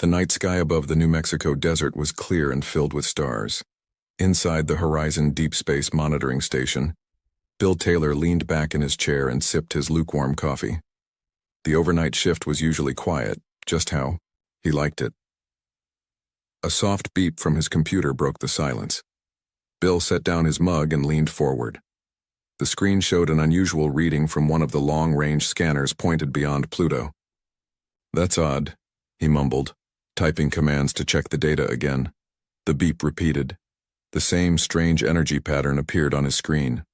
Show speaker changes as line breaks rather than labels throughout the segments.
The night sky above the New Mexico desert was clear and filled with stars. Inside the Horizon Deep Space Monitoring Station, Bill Taylor leaned back in his chair and sipped his lukewarm coffee. The overnight shift was usually quiet, just how he liked it. A soft beep from his computer broke the silence. Bill set down his mug and leaned forward. The screen showed an unusual reading from one of the long-range scanners pointed beyond Pluto. "That's odd," he mumbled, typing commands to check the data again. The beep repeated. The same strange energy pattern appeared on his screen.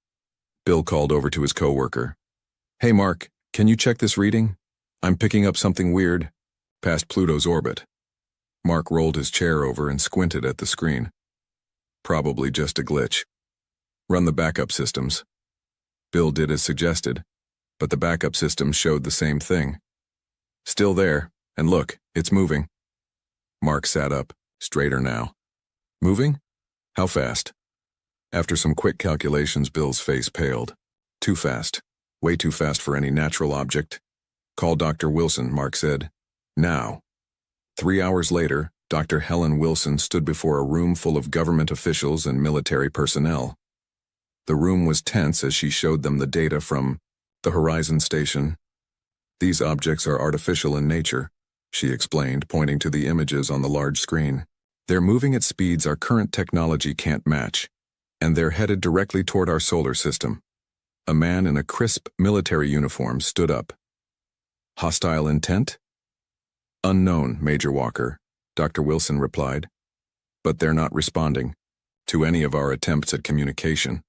Bill called over to his coworker. "Hey Mark, can you check this reading? I'm picking up something weird past Pluto's orbit." Mark rolled his chair over and squinted at the screen. "Probably just a glitch. Run the backup systems." Bill did as suggested, but the backup systems showed the same thing. "Still there, and look, it's moving." Mark sat up, straighter now. "Moving? How fast?" After some quick calculations, Bill's face paled. "Too fast. Way too fast for any natural object. Call Dr. Wilson," Mark said. "Now." 3 hours later, Dr. Helen Wilson stood before a room full of government officials and military personnel. The room was tense as she showed them the data from the Horizon Station. "These objects are artificial in nature," she explained, pointing to the images on the large screen. "They're moving at speeds our current technology can't match, and they're headed directly toward our solar system." A man in a crisp military uniform stood up. "Hostile intent?" "Unknown, Major Walker," Dr. Wilson replied. "But they're not responding to any of our attempts at communication."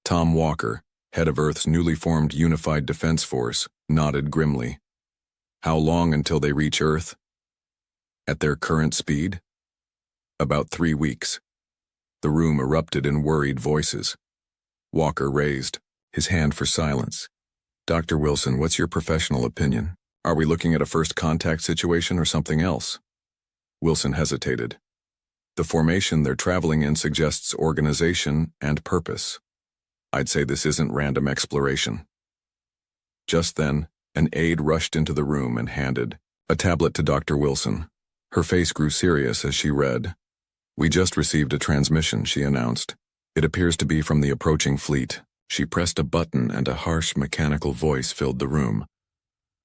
Tom Walker, head of Earth's newly formed Unified Defense Force, nodded grimly. "How long until they reach Earth?" "At their current speed?" "About 3 weeks." The room erupted in worried voices. Walker raised his hand for silence. "Dr. Wilson, what's your professional opinion? Are we looking at a first contact situation or something else?" Wilson hesitated. "The formation they're traveling in suggests organization and purpose. I'd say this isn't random exploration." Just then, an aide rushed into the room and handed a tablet to Dr. Wilson. Her face grew serious as she read. "We just received a transmission," she announced. "It appears to be from the approaching fleet." She pressed a button and a harsh mechanical voice filled the room.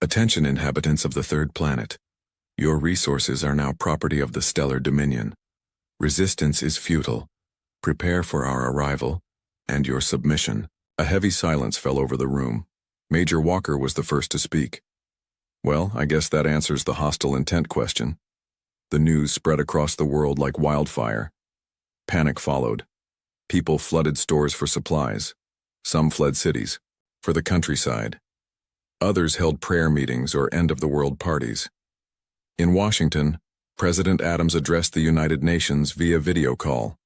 "Attention, inhabitants of the third planet. Your resources are now property of the Stellar Dominion. Resistance is futile. Prepare for our arrival and your submission." A heavy silence fell over the room. Major Walker was the first to speak. "Well, I guess that answers the hostile intent question." The news spread across the world like wildfire. Panic followed. People flooded stores for supplies. Some fled cities, for the countryside. Others held prayer meetings or end-of-the-world parties. In Washington, President Adams addressed the United Nations via video call.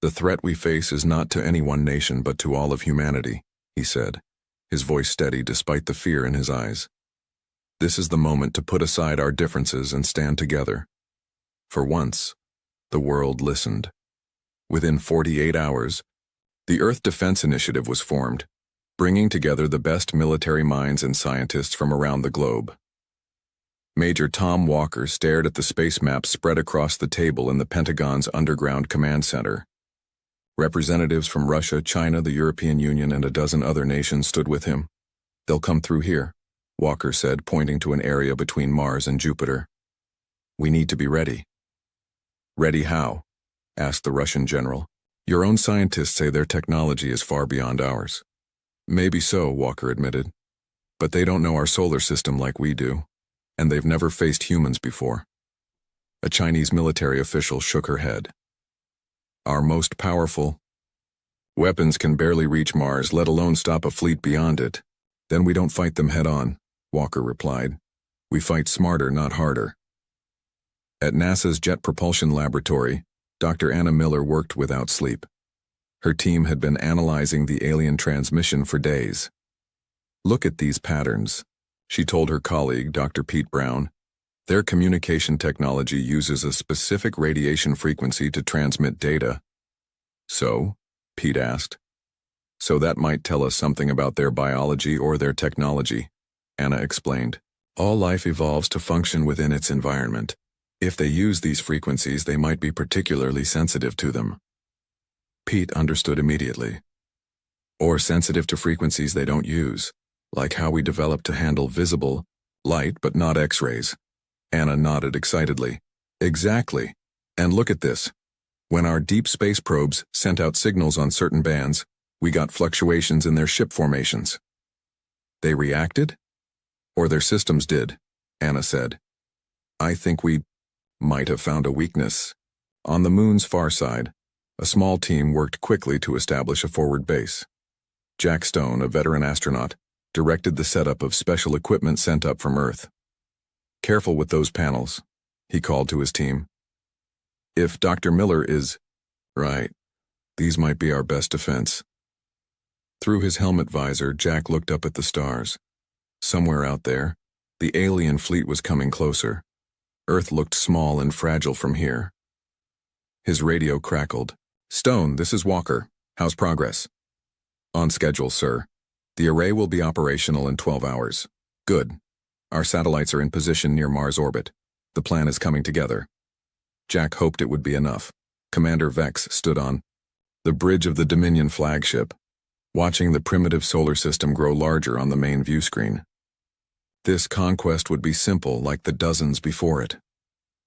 "The threat we face is not to any one nation but to all of humanity," he said, his voice steady despite the fear in his eyes. "This is the moment to put aside our differences and stand together." For once, the world listened. Within 48 hours, the Earth Defense Initiative was formed, bringing together the best military minds and scientists from around the globe. Major Tom Walker stared at the space maps spread across the table in the Pentagon's underground command center. Representatives from Russia, China, the European Union, and a dozen other nations stood with him. "They'll come through here," Walker said, pointing to an area between Mars and Jupiter. "We need to be ready." "Ready how?" asked the Russian general. "Your own scientists say their technology is far beyond ours." "Maybe so," Walker admitted. "But they don't know our solar system like we do, and they've never faced humans before." A Chinese military official shook her head. "Our most powerful weapons can barely reach Mars, let alone stop a fleet beyond it. Then we don't fight them head-on," Walker replied. "We fight smarter, not harder." At NASA's Jet Propulsion Laboratory, Dr. Anna Miller worked without sleep. Her team had been analyzing the alien transmission for days. "Look at these patterns," she told her colleague, Dr. Pete Brown. "Their communication technology uses a specific radiation frequency to transmit data." "So?" Pete asked. "So that might tell us something about their biology or their technology," Anna explained. "All life evolves to function within its environment. If they use these frequencies, they might be particularly sensitive to them. Pete understood immediately. Or sensitive to frequencies they don't use, like how we developed to handle visible light but not X-rays. Anna nodded excitedly. Exactly. And look at this. When our deep space probes sent out signals on certain bands, we got fluctuations in their ship formations. They reacted? Or their systems did, Anna said. I think we might have found a weakness. On the moon's far side, a small team worked quickly to establish a forward base. Jack Stone, a veteran astronaut, directed the setup of special equipment sent up from Earth. Careful with those panels, he called to his team. If Dr. Miller is right, these might be our best defense. Through his helmet visor, Jack looked up at the stars. Somewhere out there, the alien fleet was coming closer. Earth looked small and fragile from here. His radio crackled. Stone, this is Walker. How's progress? On schedule, sir. The array will be operational in 12 hours. Good. Our satellites are in position near Mars orbit. The plan is coming together. Jack hoped it would be enough. Commander Vex stood on the bridge of the Dominion flagship, watching the primitive solar system grow larger on the main view screen. This conquest would be simple like the dozens before it.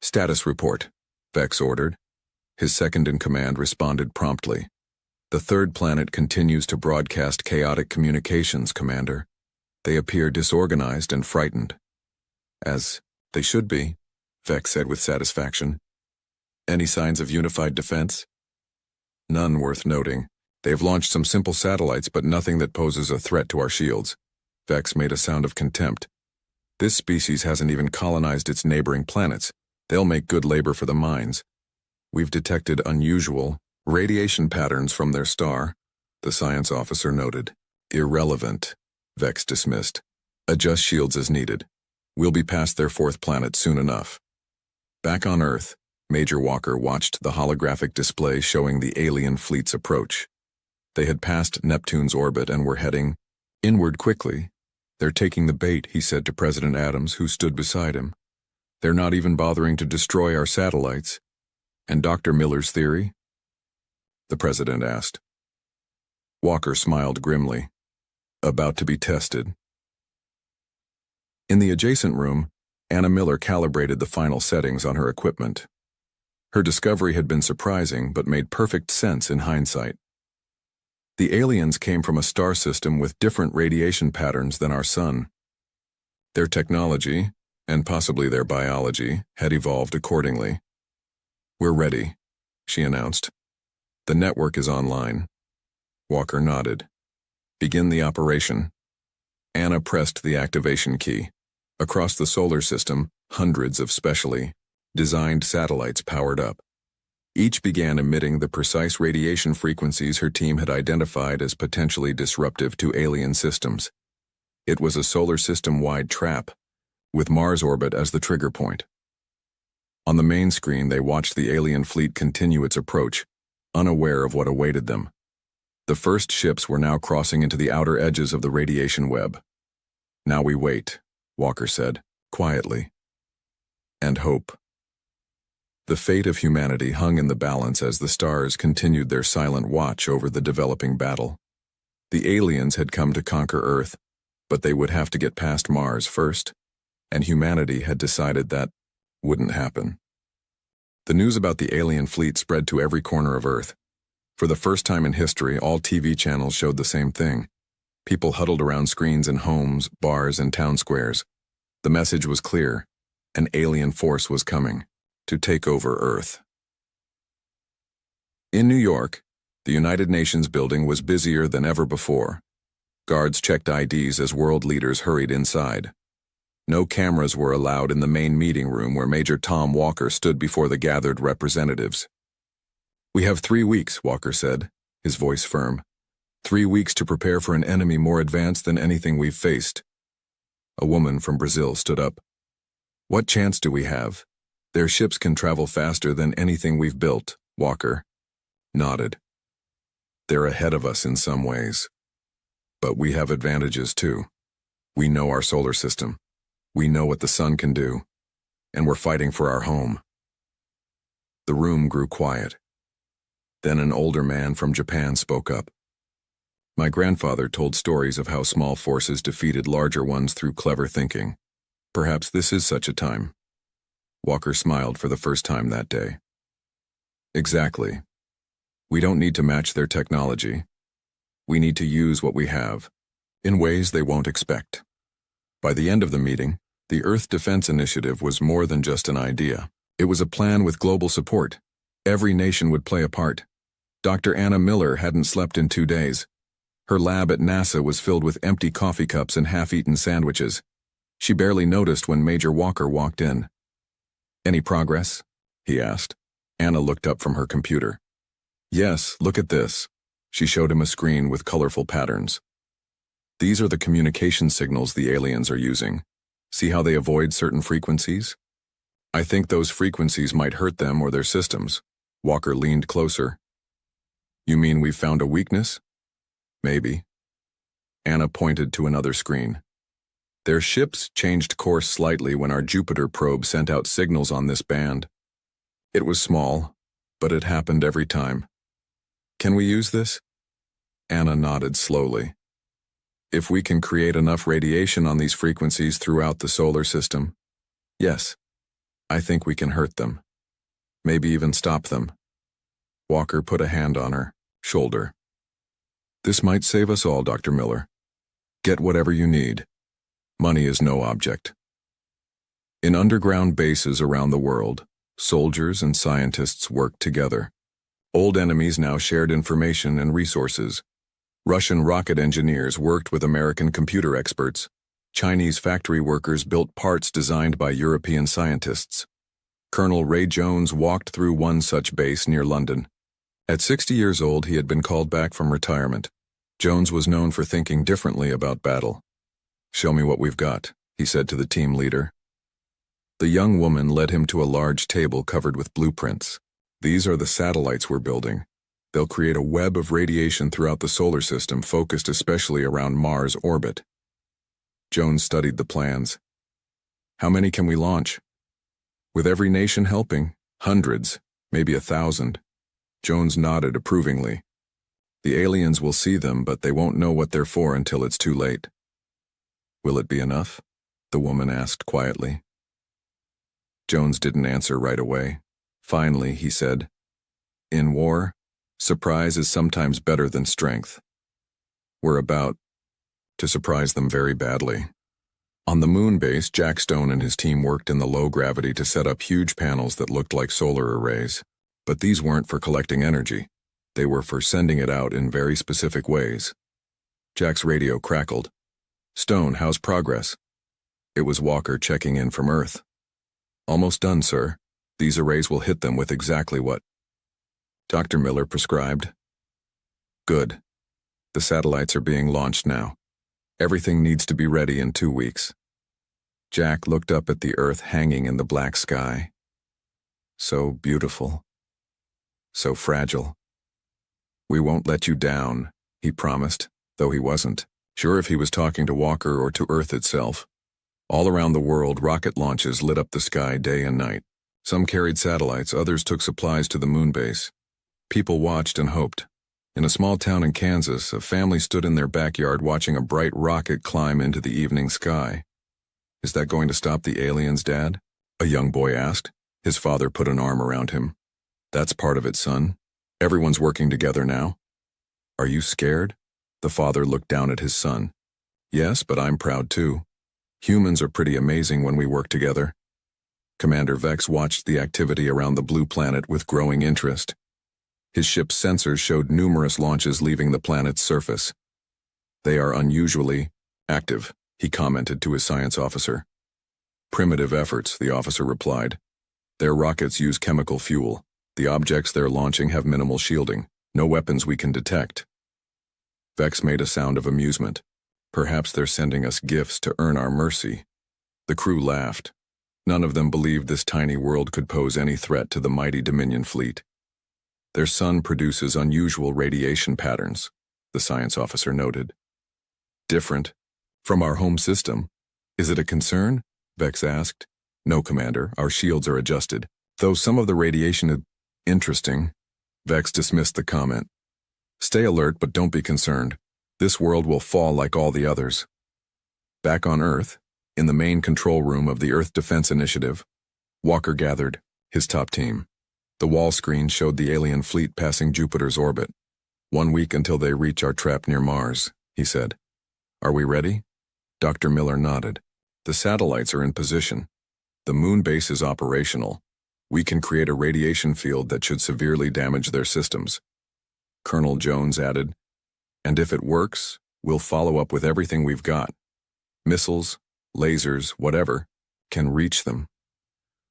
Status report, Vex ordered. His second-in-command responded promptly. The third planet continues to broadcast chaotic communications, Commander. They appear disorganized and frightened. As they should be, Vex said with satisfaction. Any signs of unified defense? None worth noting. They've launched some simple satellites, but nothing that poses a threat to our shields. Vex made a sound of contempt. This species hasn't even colonized its neighboring planets. They'll make good labor for the mines. We've detected unusual radiation patterns from their star, the science officer noted. Irrelevant, Vex dismissed. Adjust shields as needed. We'll be past their fourth planet soon enough. Back on Earth, Major Walker watched the holographic display showing the alien fleet's approach. They had passed Neptune's orbit and were heading inward quickly. They're taking the bait, he said to President Adams, who stood beside him. They're not even bothering to destroy our satellites. And Dr. Miller's theory? The president asked. Walker smiled grimly. About to be tested. In the adjacent room, Anna Miller calibrated the final settings on her equipment. Her discovery had been surprising, but made perfect sense in hindsight. The aliens came from a star system with different radiation patterns than our sun. Their technology, and possibly their biology, had evolved accordingly. We're ready, she announced. The network is online. Walker nodded. Begin the operation. Anna pressed the activation key. Across the solar system, hundreds of specially designed satellites powered up. Each began emitting the precise radiation frequencies her team had identified as potentially disruptive to alien systems. It was a solar system-wide trap, with Mars orbit as the trigger point. On the main screen, they watched the alien fleet continue its approach, unaware of what awaited them. The first ships were now crossing into the outer edges of the radiation web. Now we wait, Walker said, quietly. And hope. The fate of humanity hung in the balance as the stars continued their silent watch over the developing battle. The aliens had come to conquer Earth, but they would have to get past Mars first, and humanity had decided that wouldn't happen. The news about the alien fleet spread to every corner of Earth. For the first time in history, all TV channels showed the same thing. People huddled around screens in homes, bars, and town squares. The message was clear. An alien force was coming to take over Earth. In New York, the United Nations building was busier than ever before. Guards checked IDs as world leaders hurried inside. No cameras were allowed in the main meeting room where Major Tom Walker stood before the gathered representatives. We have 3 weeks, Walker said, his voice firm. 3 weeks to prepare for an enemy more advanced than anything we've faced. A woman from Brazil stood up. What chance do we have? Their ships can travel faster than anything we've built, Walker nodded. They're ahead of us in some ways. But we have advantages too. We know our solar system. We know what the sun can do. And we're fighting for our home. The room grew quiet. Then an older man from Japan spoke up. My grandfather told stories of how small forces defeated larger ones through clever thinking. Perhaps this is such a time. Walker smiled for the first time that day. Exactly. We don't need to match their technology. We need to use what we have, in ways they won't expect. By the end of the meeting, the Earth Defense Initiative was more than just an idea. It was a plan with global support. Every nation would play a part. Dr. Anna Miller hadn't slept in 2 days. Her lab at NASA was filled with empty coffee cups and half-eaten sandwiches. She barely noticed when Major Walker walked in. "Any progress?" he asked. Anna looked up from her computer. "Yes, look at this." She showed him a screen with colorful patterns. "These are the communication signals the aliens are using. See how they avoid certain frequencies? I think those frequencies might hurt them or their systems." Walker leaned closer. "You mean we've found a weakness?" "Maybe." Anna pointed to another screen. "Their ships changed course slightly when our Jupiter probe sent out signals on this band. It was small, but it happened every time. Can we use this?" Anna nodded slowly. "If we can create enough radiation on these frequencies throughout the solar system, yes, I think we can hurt them. Maybe even stop them." Walker put a hand on her shoulder. "This might save us all, Dr. Miller. Get whatever you need. Money is no object." In underground bases around the world, soldiers and scientists worked together. Old enemies now shared information and resources. Russian rocket engineers worked with American computer experts. Chinese factory workers built parts designed by European scientists. Colonel Ray Jones walked through one such base near London. At 60 years old, he had been called back from retirement. Jones was known for thinking differently about battle. "Show me what we've got," he said to the team leader. The young woman led him to a large table covered with blueprints. "These are the satellites we're building. They'll create a web of radiation throughout the solar system, focused especially around Mars' orbit." Jones studied the plans. "How many can we launch?" "With every nation helping, hundreds, maybe 1,000. Jones nodded approvingly. "The aliens will see them, but they won't know what they're for until it's too late." "Will it be enough?" the woman asked quietly. Jones didn't answer right away. Finally, he said, "In war, surprise is sometimes better than strength. We're about to surprise them very badly." On the moon base, Jack Stone and his team worked in the low gravity to set up huge panels that looked like solar arrays. But these weren't for collecting energy. They were for sending it out in very specific ways. Jack's radio crackled. "Stone, how's progress?" It was Walker checking in from Earth. "Almost done, sir. These arrays will hit them with exactly what Dr. Miller prescribed." "Good. The satellites are being launched now. Everything needs to be ready in 2 weeks." Jack looked up at the Earth hanging in the black sky. So beautiful. So fragile. "We won't let you down," he promised, though he wasn't sure if he was talking to Walker or to Earth itself. All around the world, rocket launches lit up the sky day and night. Some carried satellites, others took supplies to the moon base. People watched and hoped. In a small town in Kansas, a family stood in their backyard watching a bright rocket climb into the evening sky. "Is that going to stop the aliens, Dad?" a young boy asked. His father put an arm around him. "That's part of it, son. Everyone's working together now." "Are you scared?" The father looked down at his son. "Yes, but I'm proud too. Humans are pretty amazing when we work together." Commander Vex watched the activity around the blue planet with growing interest. His ship's sensors showed numerous launches leaving the planet's surface. "They are unusually active," he commented to his science officer. "Primitive efforts," the officer replied. "Their rockets use chemical fuel. The objects they're launching have minimal shielding. No weapons we can detect." Vex made a sound of amusement. "Perhaps they're sending us gifts to earn our mercy." The crew laughed. None of them believed this tiny world could pose any threat to the mighty Dominion fleet. "Their sun produces unusual radiation patterns," the science officer noted. "Different from our home system. Is it a concern?" Vex asked. "No, Commander, our shields are adjusted. Though some of the radiation Interesting. Vex dismissed the comment. Stay alert, but don't be concerned. This world will fall like all the others. Back on Earth, in the main control room of the Earth Defense Initiative, Walker gathered his top team. The wall screen showed the alien fleet passing Jupiter's orbit. 1 week until they reach our trap near Mars, he said. Are we ready? Dr. Miller nodded. The satellites are in position. The moon base is operational. We can create a radiation field that should severely damage their systems. Colonel Jones added, and if it works, we'll follow up with everything we've got. Missiles, lasers, whatever, can reach them.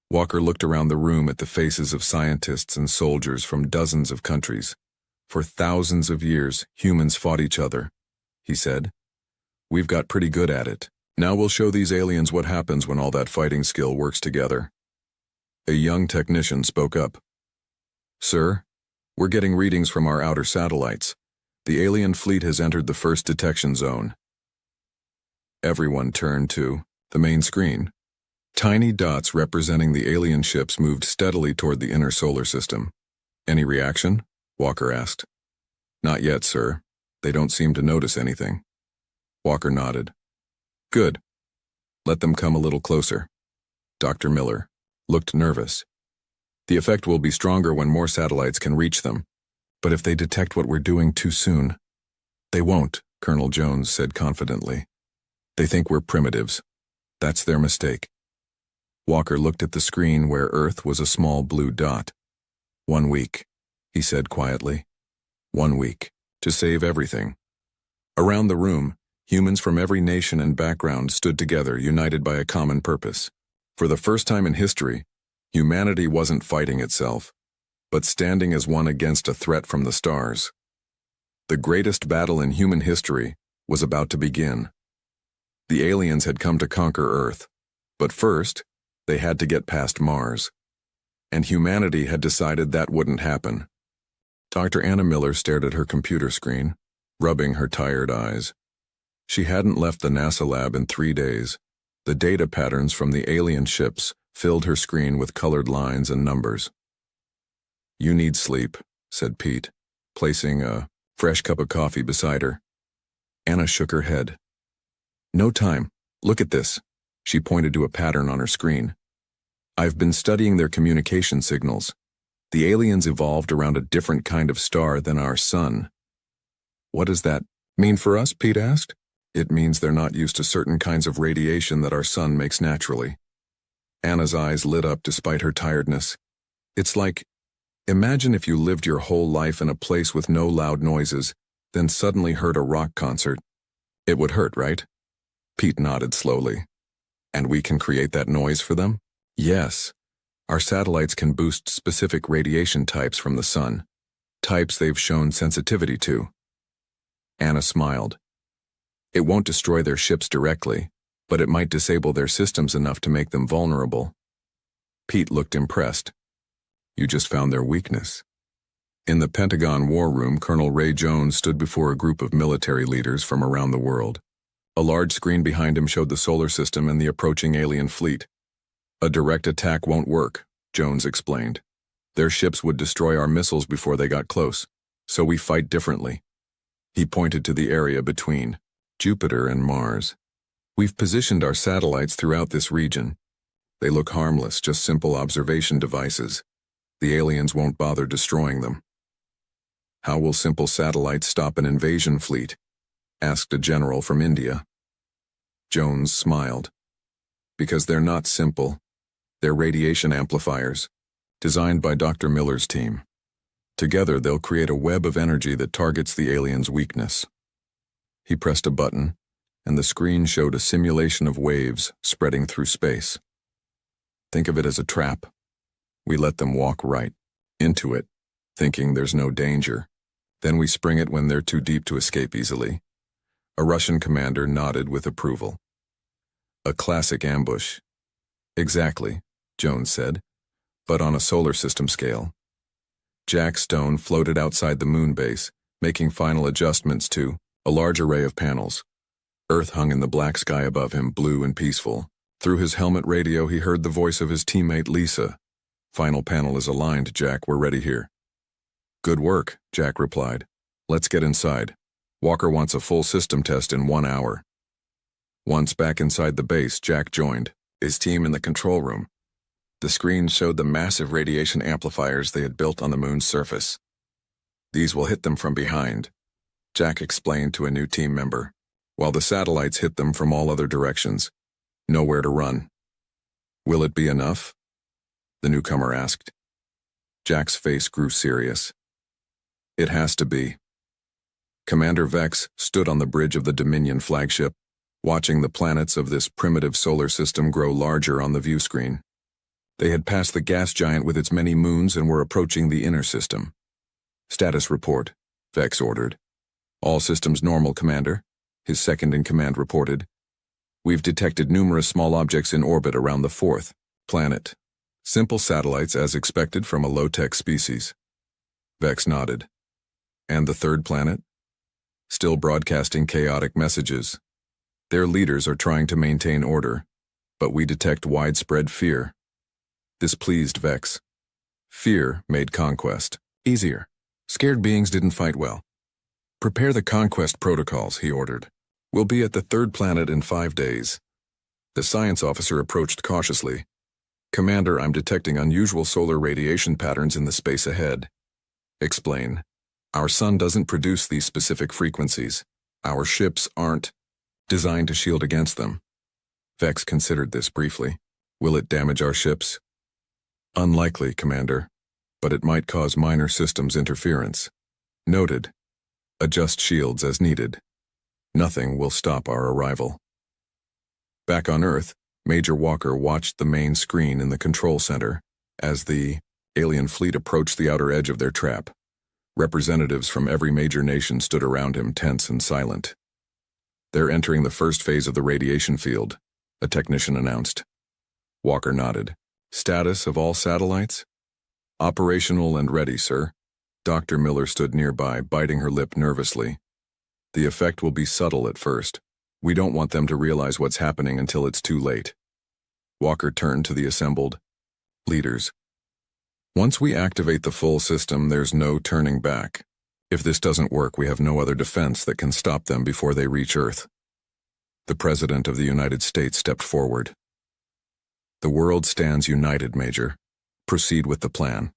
Walker looked around the room at the faces of scientists and soldiers from dozens of countries. For thousands of years, humans fought each other, he said. We've got pretty good at it. Now we'll show these aliens what happens when all that fighting skill works together. A young technician spoke up. Sir, we're getting readings from our outer satellites. The alien fleet has entered the first detection zone. Everyone turned to the main screen. Tiny dots representing the alien ships moved steadily toward the inner solar system. Any reaction? Walker asked. Not yet, sir. They don't seem to notice anything. Walker nodded. Good. Let them come a little closer. Dr. Miller looked nervous. The effect will be stronger when more satellites can reach them. But if they detect what we're doing too soon, they won't, Colonel Jones said confidently. They think we're primitives. That's their mistake. Walker looked at the screen where Earth was a small blue dot. 1 week, he said quietly. 1 week, to save everything. Around the room, humans from every nation and background stood together, united by a common purpose. For the first time in history, humanity wasn't fighting itself, but standing as one against a threat from the stars. The greatest battle in human history was about to begin. The aliens had come to conquer Earth, but first, they had to get past Mars. And humanity had decided that wouldn't happen. Dr. Anna Miller stared at her computer screen, rubbing her tired eyes. She hadn't left the NASA lab in 3 days. The data patterns from the alien ships filled her screen with colored lines and numbers. You need sleep, said Pete, placing a fresh cup of coffee beside her. Anna shook her head. No time. Look at this. She pointed to a pattern on her screen. I've been studying their communication signals. The aliens evolved around a different kind of star than our sun. What does that mean for us? Pete asked. It means they're not used to certain kinds of radiation that our sun makes naturally. Anna's eyes lit up despite her tiredness. It's like, imagine if you lived your whole life in a place with no loud noises, then suddenly heard a rock concert. It would hurt, right? Pete nodded slowly. And we can create that noise for them? Yes. Our satellites can boost specific radiation types from the sun, types they've shown sensitivity to. Anna smiled. It won't destroy their ships directly, but it might disable their systems enough to make them vulnerable. Pete looked impressed. You just found their weakness. In the Pentagon War Room, Colonel Ray Jones stood before a group of military leaders from around the world. A large screen behind him showed the solar system and the approaching alien fleet. A direct attack won't work, Jones explained. Their ships would destroy our missiles before they got close, so we fight differently. He pointed to the area between Jupiter and Mars. We've positioned our satellites throughout this region. They look harmless, just simple observation devices. The aliens won't bother destroying them. How will simple satellites stop an invasion fleet? Asked a general from India. Jones smiled. Because they're not simple. They're radiation amplifiers, designed by Dr. Miller's team. Together, they'll create a web of energy that targets the alien's weakness. He pressed a button, and the screen showed a simulation of waves spreading through space. Think of it as a trap. We let them walk right into it, thinking there's no danger. Then we spring it when they're too deep to escape easily. A Russian commander nodded with approval. A classic ambush. Exactly, Jones said, but on a solar system scale. Jack Stone floated outside the moon base, making final adjustments to a large array of panels. Earth hung in the black sky above him, blue and peaceful. Through his helmet radio, he heard the voice of his teammate Lisa. Final panel is aligned, Jack. We're ready here. Good work, Jack replied. Let's get inside. Walker wants a full system test in 1 hour. Once back inside the base, Jack joined his team in the control room. The screen showed the massive radiation amplifiers they had built on the moon's surface. These will hit them from behind, Jack explained to a new team member, while the satellites hit them from all other directions. Nowhere to run. Will it be enough? The newcomer asked. Jack's face grew serious. It has to be. Commander Vex stood on the bridge of the Dominion flagship, watching the planets of this primitive solar system grow larger on the view screen. They had passed the gas giant with its many moons and were approaching the inner system. Status report, Vex ordered. All systems normal, Commander, his second-in-command reported. We've detected numerous small objects in orbit around the fourth planet. Simple satellites as expected from a low-tech species. Vex nodded. And the third planet? Still broadcasting chaotic messages. Their leaders are trying to maintain order, but we detect widespread fear. This pleased Vex. Fear made conquest easier. Scared beings didn't fight well. Prepare the conquest protocols, he ordered. We'll be at the third planet in 5 days. The science officer approached cautiously. Commander, I'm detecting unusual solar radiation patterns in the space ahead. Explain. Our sun doesn't produce these specific frequencies. Our ships aren't designed to shield against them. Vex considered this briefly. Will it damage our ships? Unlikely, Commander, but it might cause minor systems interference. Noted. Adjust shields as needed. Nothing will stop our arrival. Back on Earth, Major Walker watched the main screen in the control center as the alien fleet approached the outer edge of their trap. Representatives from every major nation stood around him, tense and silent. They're entering the first phase of the radiation field, a technician announced. Walker nodded. Status of all satellites? Operational and ready, sir. Dr. Miller stood nearby, biting her lip nervously. The effect will be subtle at first. We don't want them to realize what's happening until it's too late. Walker turned to the assembled leaders. Once we activate the full system, there's no turning back. If this doesn't work, we have no other defense that can stop them before they reach Earth. The President of the United States stepped forward. The world stands united, Major. Proceed with the plan.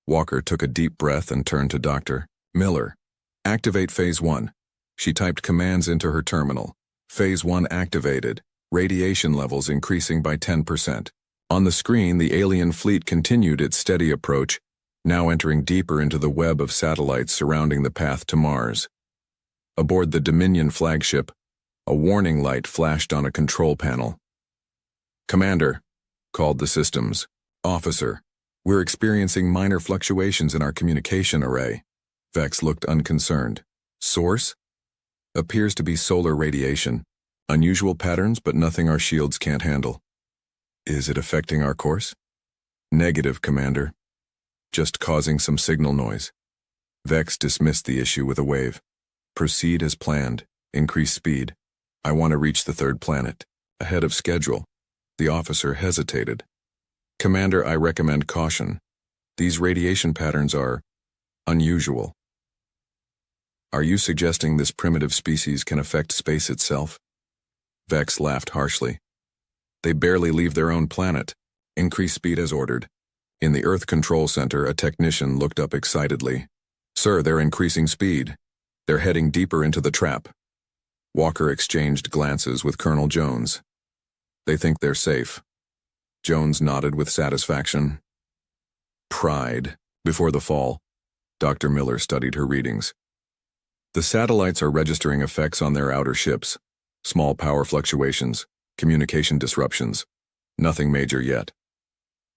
Walker took a deep breath and turned to Dr. Miller. Activate Phase 1. She typed commands into her terminal. Phase 1 activated. Radiation levels increasing by 10%. On the screen, the alien fleet continued its steady approach, now entering deeper into the web of satellites surrounding the path to Mars. Aboard the Dominion flagship, a warning light flashed on a control panel. Commander, called the systems officer, we're experiencing minor fluctuations in our communication array. Vex looked unconcerned. Source? Appears to be solar radiation. Unusual patterns, but nothing our shields can't handle. Is it affecting our course? Negative, Commander. Just causing some signal noise. Vex dismissed the issue with a wave. Proceed as planned. Increase speed. I want to reach the third planet. Ahead of schedule. The officer hesitated. Commander, I recommend caution. These radiation patterns are unusual. Are you suggesting this primitive species can affect space itself? Vex laughed harshly. They barely leave their own planet. Increase speed as ordered. In the Earth Control Center, a technician looked up excitedly. Sir, they're increasing speed. They're heading deeper into the trap. Walker exchanged glances with Colonel Jones. They think they're safe. Jones nodded with satisfaction. Pride. Before the fall, Dr. Miller studied her readings. The satellites are registering effects on their outer ships. Small power fluctuations, communication disruptions. Nothing major yet.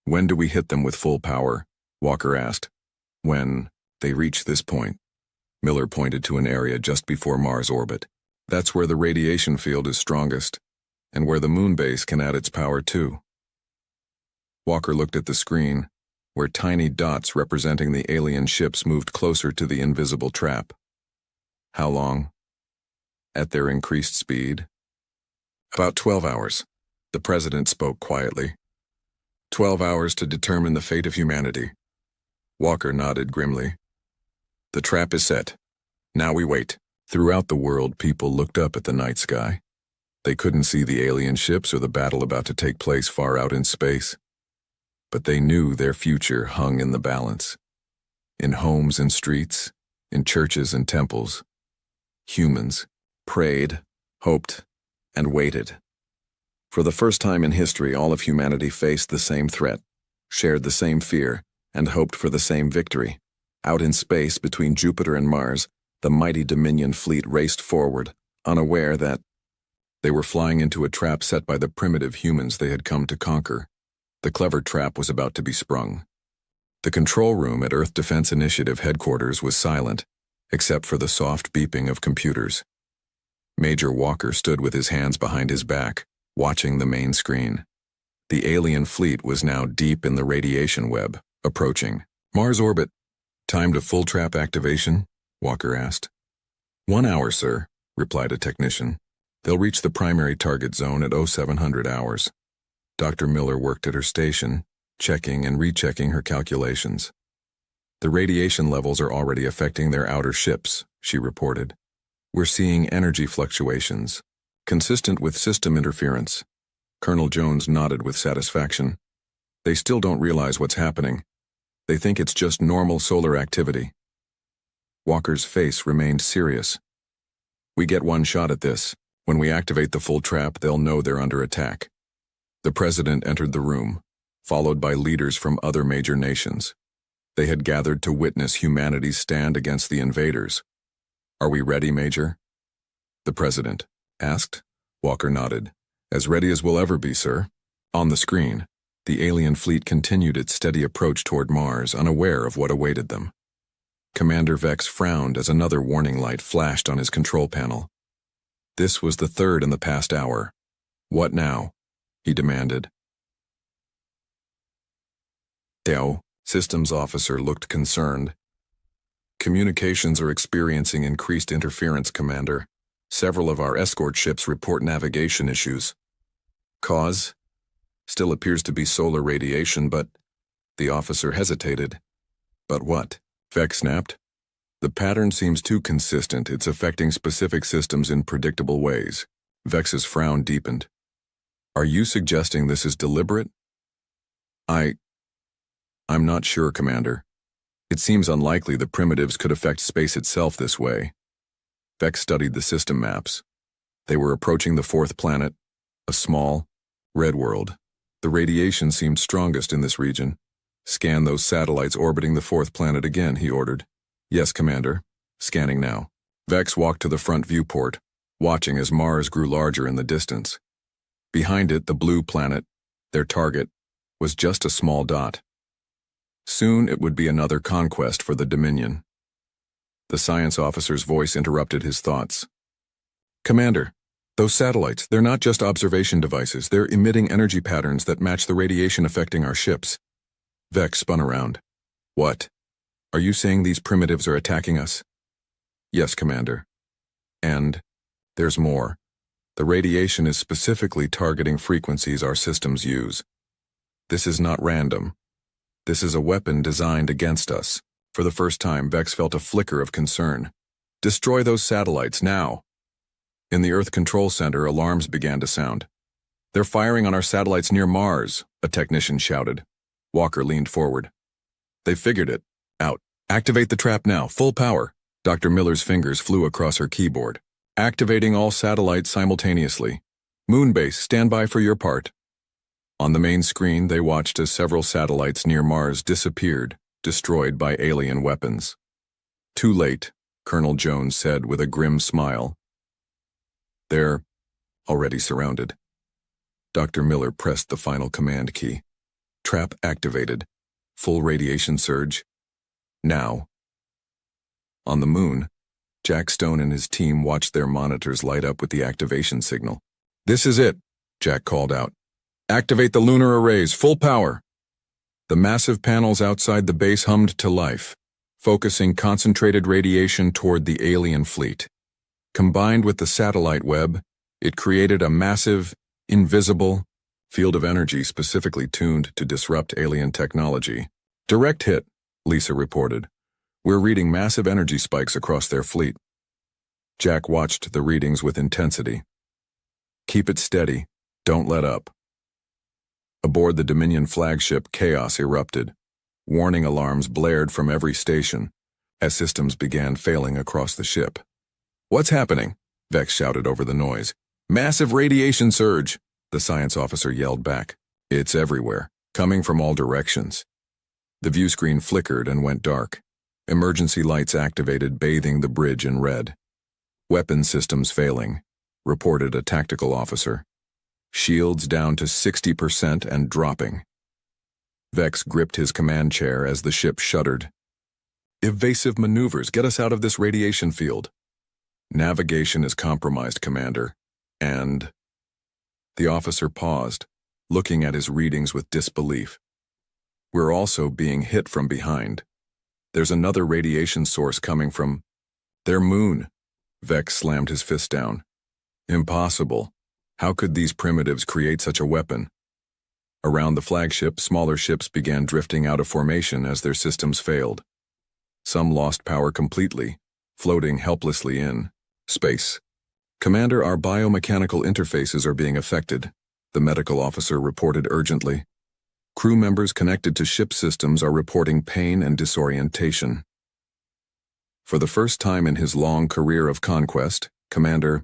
When do we hit them with full power? Walker asked. When they reach this point. Miller pointed to an area just before Mars orbit. That's where the radiation field is strongest, and where the moon base can add its power too. Walker looked at the screen, where tiny dots representing the alien ships moved closer to the invisible trap. How long? At their increased speed? About 12 hours. The president spoke quietly. 12 hours to determine the fate of humanity. Walker nodded grimly. The trap is set. Now we wait. Throughout the world, people looked up at the night sky. They couldn't see the alien ships or the battle about to take place far out in space. But they knew their future hung in the balance. In homes and streets, in churches and temples, humans prayed, hoped, and waited. For the first time in history, all of humanity faced the same threat, shared the same fear, and hoped for the same victory. Out in space between Jupiter and Mars, the mighty Dominion fleet raced forward, unaware that they were flying into a trap set by the primitive humans they had come to conquer. The clever trap was about to be sprung. The control room at Earth Defense Initiative headquarters was silent, except for the soft beeping of computers. Major Walker stood with his hands behind his back, watching the main screen. The alien fleet was now deep in the radiation web, approaching Mars orbit. Time to full trap activation? Walker asked. 1 hour, sir, replied a technician. They'll reach the primary target zone at 0700 hours. Dr. Miller worked at her station, checking and rechecking her calculations. The radiation levels are already affecting their outer ships, she reported. We're seeing energy fluctuations, consistent with system interference. Colonel Jones nodded with satisfaction. They still don't realize what's happening. They think it's just normal solar activity. Walker's face remained serious. We get one shot at this. When we activate the full trap, they'll know they're under attack. The president entered the room, followed by leaders from other major nations. They had gathered to witness humanity's stand against the invaders. Are we ready, Major? The president asked. Walker nodded. As ready as we'll ever be, sir. On the screen, the alien fleet continued its steady approach toward Mars, unaware of what awaited them. Commander Vex frowned as another warning light flashed on his control panel. This was the third in the past hour. What now? He demanded. Deo, systems officer, looked concerned. Communications are experiencing increased interference, Commander. Several of our escort ships report navigation issues. Cause? Still appears to be solar radiation, but... The officer hesitated. But what? Vex snapped. The pattern seems too consistent. It's affecting specific systems in predictable ways. Vex's frown deepened. Are you suggesting this is deliberate? I'm not sure, Commander. It seems unlikely the primitives could affect space itself this way. Vex studied the system maps. They were approaching the fourth planet, a small, red world. The radiation seemed strongest in this region. Scan those satellites orbiting the fourth planet again, he ordered. Yes, Commander. Scanning now. Vex walked to the front viewport, watching as Mars grew larger in the distance. Behind it, the blue planet, their target, was just a small dot. Soon it would be another conquest for the Dominion. The science officer's voice interrupted his thoughts. Commander, those satellites, they're not just observation devices. They're emitting energy patterns that match the radiation affecting our ships. Vex spun around. What? Are you saying these primitives are attacking us? Yes, Commander. And there's more. The radiation is specifically targeting frequencies our systems use. This is not random. This is a weapon designed against us. For the first time, Vex felt a flicker of concern. Destroy those satellites, now. In the Earth Control Center, alarms began to sound. They're firing on our satellites near Mars, a technician shouted. Walker leaned forward. They figured it out. Activate the trap now, full power. Dr. Miller's fingers flew across her keyboard. Activating all satellites simultaneously. Moonbase, stand by for your part. On the main screen, they watched as several satellites near Mars disappeared, destroyed by alien weapons. Too late, Colonel Jones said with a grim smile. They're already surrounded. Dr. Miller pressed the final command key. Trap activated. Full radiation surge. Now. On the moon, Jack Stone and his team watched their monitors light up with the activation signal. This is it, Jack called out. Activate the lunar arrays, full power. The massive panels outside the base hummed to life, focusing concentrated radiation toward the alien fleet. Combined with the satellite web, it created a massive, invisible, Field of energy specifically tuned to disrupt alien technology. Direct hit, Lisa reported. We're reading massive energy spikes across their fleet. Jack watched the readings with intensity. Keep it steady. Don't let up. Aboard the Dominion flagship, chaos erupted. Warning alarms blared from every station as systems began failing across the ship. What's happening? Vex shouted over the noise. Massive radiation surge, the science officer yelled back. It's everywhere, coming from all directions. The view screen flickered and went dark. Emergency lights activated, bathing the bridge in red. Weapon systems failing, reported a tactical officer. Shields down to 60% and dropping. Vex gripped his command chair as the ship shuddered. Evasive maneuvers, get us out of this radiation field. Navigation is compromised, Commander. And... The officer paused, looking at his readings with disbelief. We're also being hit from behind. There's another radiation source coming from their moon. Vex slammed his fist down. Impossible. How could these primitives create such a weapon? Around the flagship, smaller ships began drifting out of formation as their systems failed. Some lost power completely, floating helplessly in space. Commander, our biomechanical interfaces are being affected, the medical officer reported urgently. Crew members connected to ship systems are reporting pain and disorientation. For the first time in his long career of conquest, Commander,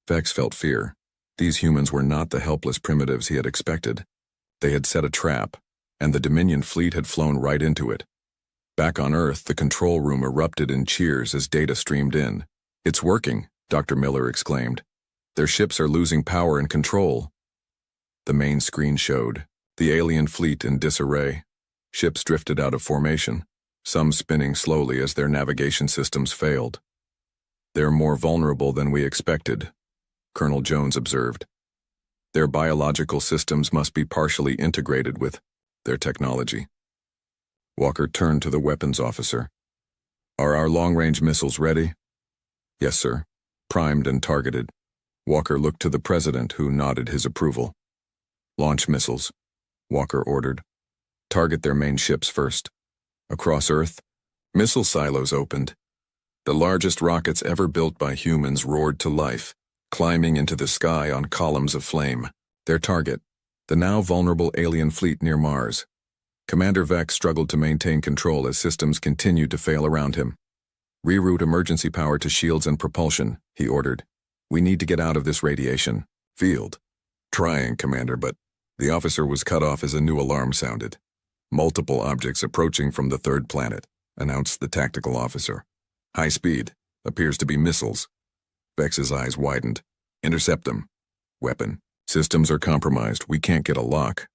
Vex felt fear. These humans were not the helpless primitives he had expected. They had set a trap, and the Dominion fleet had flown right into it. Back on Earth, the control room erupted in cheers as data streamed in. It's working, Dr. Miller exclaimed. Their ships are losing power and control. The main screen showed the alien fleet in disarray. Ships drifted out of formation, some spinning slowly as their navigation systems failed. They're more vulnerable than we expected, Colonel Jones observed. Their biological systems must be partially integrated with their technology. Walker turned to the weapons officer. Are our long-range missiles ready? Yes, sir. Primed and targeted. Walker looked to the president, who nodded his approval. Launch missiles, Walker ordered. Target their main ships first. Across Earth, missile silos opened. The largest rockets ever built by humans roared to life, climbing into the sky on columns of flame. Their target, the now vulnerable alien fleet near Mars. Commander Vex struggled to maintain control as systems continued to fail around him. Reroute emergency power to shields and propulsion, he ordered. We need to get out of this radiation field. Trying, Commander, but the officer was cut off as a new alarm sounded. Multiple objects approaching from the third planet, announced the tactical officer. High speed, appears to be missiles. Vex's eyes widened. Intercept them. Weapon. Systems are compromised. We can't get a lock.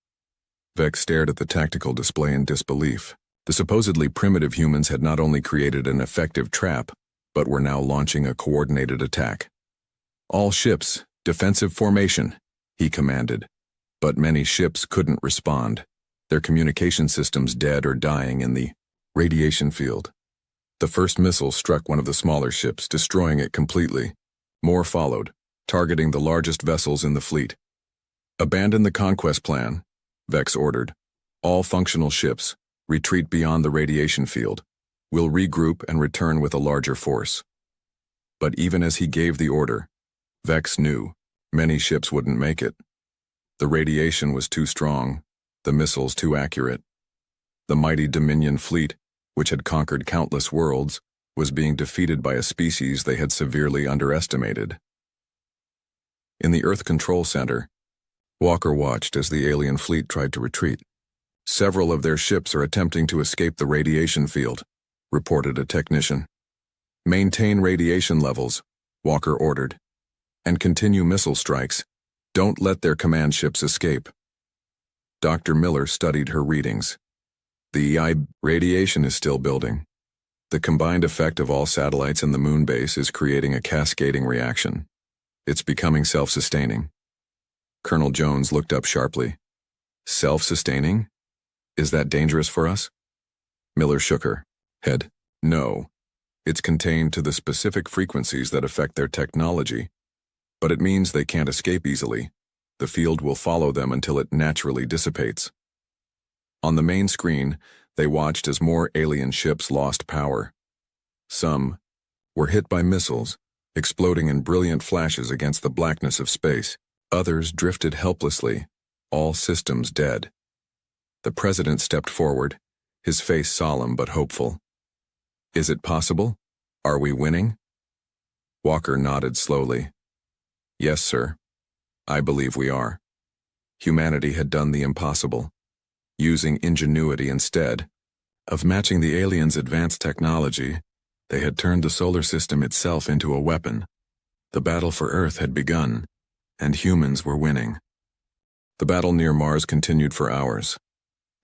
Vex stared at the tactical display in disbelief. The supposedly primitive humans had not only created an effective trap, but were now launching a coordinated attack. All ships, defensive formation, he commanded. But many ships couldn't respond, their communication systems dead or dying in the radiation field. The first missile struck one of the smaller ships, destroying it completely. More followed, targeting the largest vessels in the fleet. Abandon the conquest plan, Vex ordered. All functional ships, retreat beyond the radiation field. We'll regroup and return with a larger force. But even as he gave the order, Vex knew many ships wouldn't make it. The radiation was too strong, the missiles too accurate. The mighty Dominion fleet, which had conquered countless worlds, was being defeated by a species they had severely underestimated. In the Earth Control Center, Walker watched as the alien fleet tried to retreat. Several of their ships are attempting to escape the radiation field, reported a technician. Maintain radiation levels, Walker ordered, and continue missile strikes. Don't let their command ships escape. Dr. Miller studied her readings. The radiation is still building. The combined effect of all satellites in the moon base is creating a cascading reaction. It's becoming self-sustaining. Colonel Jones looked up sharply. Self-sustaining? Is that dangerous for us? Miller shook her head. No. It's contained to the specific frequencies that affect their technology, but it means they can't escape easily. The field will follow them until it naturally dissipates. On the main screen, they watched as more alien ships lost power. Some were hit by missiles, exploding in brilliant flashes against the blackness of space. Others drifted helplessly, all systems dead. The president stepped forward, his face solemn but hopeful. "Is it possible? Are we winning?" Walker nodded slowly. "Yes, sir. I believe we are." Humanity had done the impossible, using ingenuity instead of matching the aliens' advanced technology. They had turned the solar system itself into a weapon. The battle for Earth had begun, and humans were winning. The battle near Mars continued for hours.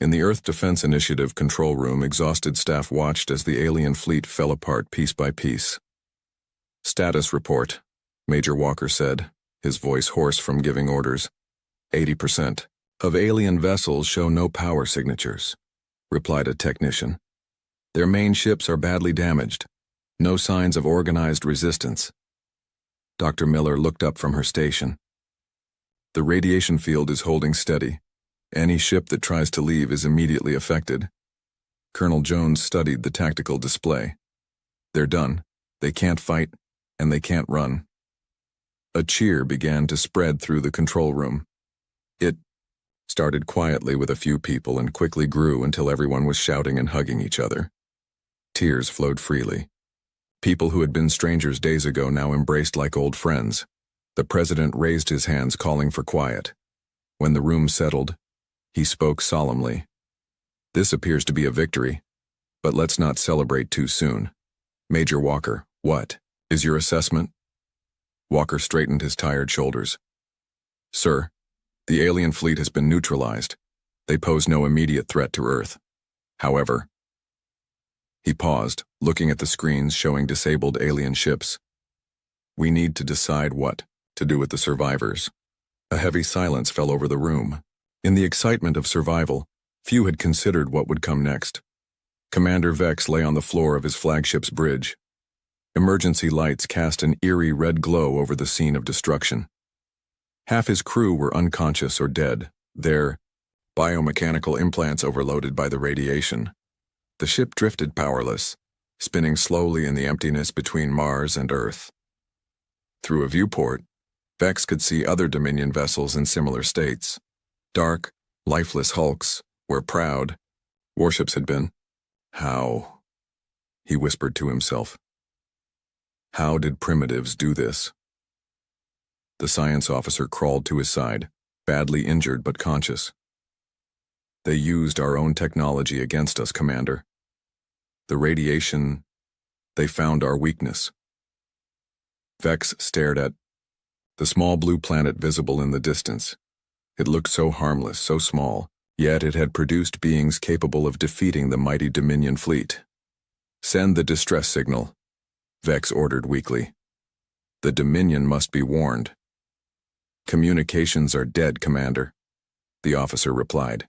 In the Earth Defense Initiative control room, exhausted staff watched as the alien fleet fell apart piece by piece. "Status report," Major Walker said, his voice hoarse from giving orders. 80% of alien vessels show no power signatures," replied a technician. "Their main ships are badly damaged. No signs of organized resistance." Dr. Miller looked up from her station. "The radiation field is holding steady. Any ship that tries to leave is immediately affected." Colonel Jones studied the tactical display. "They're done. They can't fight, and they can't run." A cheer began to spread through the control room. It started quietly with a few people and quickly grew until everyone was shouting and hugging each other. Tears flowed freely. People who had been strangers days ago now embraced like old friends. The president raised his hands, calling for quiet. When the room settled, he spoke solemnly. "This appears to be a victory, but let's not celebrate too soon. Major Walker, what is your assessment?" Walker straightened his tired shoulders. "Sir, the alien fleet has been neutralized. They pose no immediate threat to Earth. However," he paused, looking at the screens showing disabled alien ships. "We need to decide what to do with the survivors." A heavy silence fell over the room. In the excitement of survival, few had considered what would come next. Commander Vex lay on the floor of his flagship's bridge. Emergency lights cast an eerie red glow over the scene of destruction. Half his crew were unconscious or dead, their biomechanical implants overloaded by the radiation. The ship drifted powerless, spinning slowly in the emptiness between Mars and Earth. Through a viewport, Vex could see other Dominion vessels in similar states. Dark, lifeless hulks, where proud warships had been. "How?" he whispered to himself. "How did primitives do this?" The science officer crawled to his side, badly injured but conscious. "They used our own technology against us, Commander. The radiation, they found our weakness." Vex stared at the small blue planet visible in the distance. It looked so harmless, so small, yet it had produced beings capable of defeating the mighty Dominion fleet. "Send the distress signal," Vex ordered weakly. "The Dominion must be warned." "Communications are dead, Commander," the officer replied.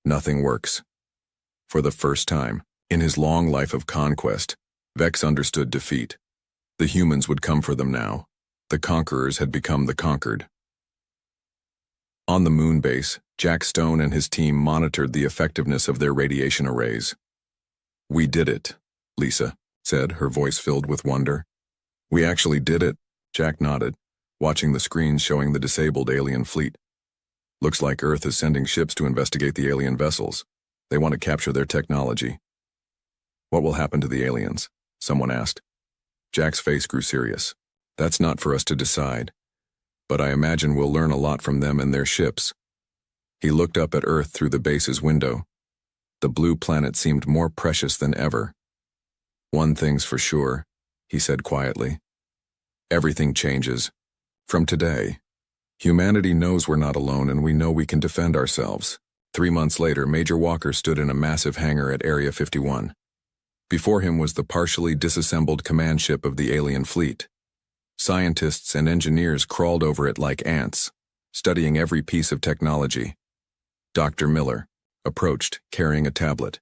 "Nothing works." For the first time in his long life of conquest, Vex understood defeat. The humans would come for them now. The conquerors had become the conquered. On the moon base, Jack Stone and his team monitored the effectiveness of their radiation arrays. "We did it," Lisa said, her voice filled with wonder. "We actually did it," Jack nodded, watching the screens showing the disabled alien fleet. "Looks like Earth is sending ships to investigate the alien vessels. They want to capture their technology." "What will happen to the aliens?" someone asked. Jack's face grew serious. "That's not for us to decide, but I imagine we'll learn a lot from them and their ships." He looked up at Earth through the base's window. The blue planet seemed more precious than ever. "One thing's for sure," he said quietly. "Everything changes. From today, humanity knows we're not alone and we know we can defend ourselves." 3 months later, Major Walker stood in a massive hangar at Area 51. Before him was the partially disassembled command ship of the alien fleet. Scientists and engineers crawled over it like ants, studying every piece of technology. Dr. Miller approached, carrying a tablet.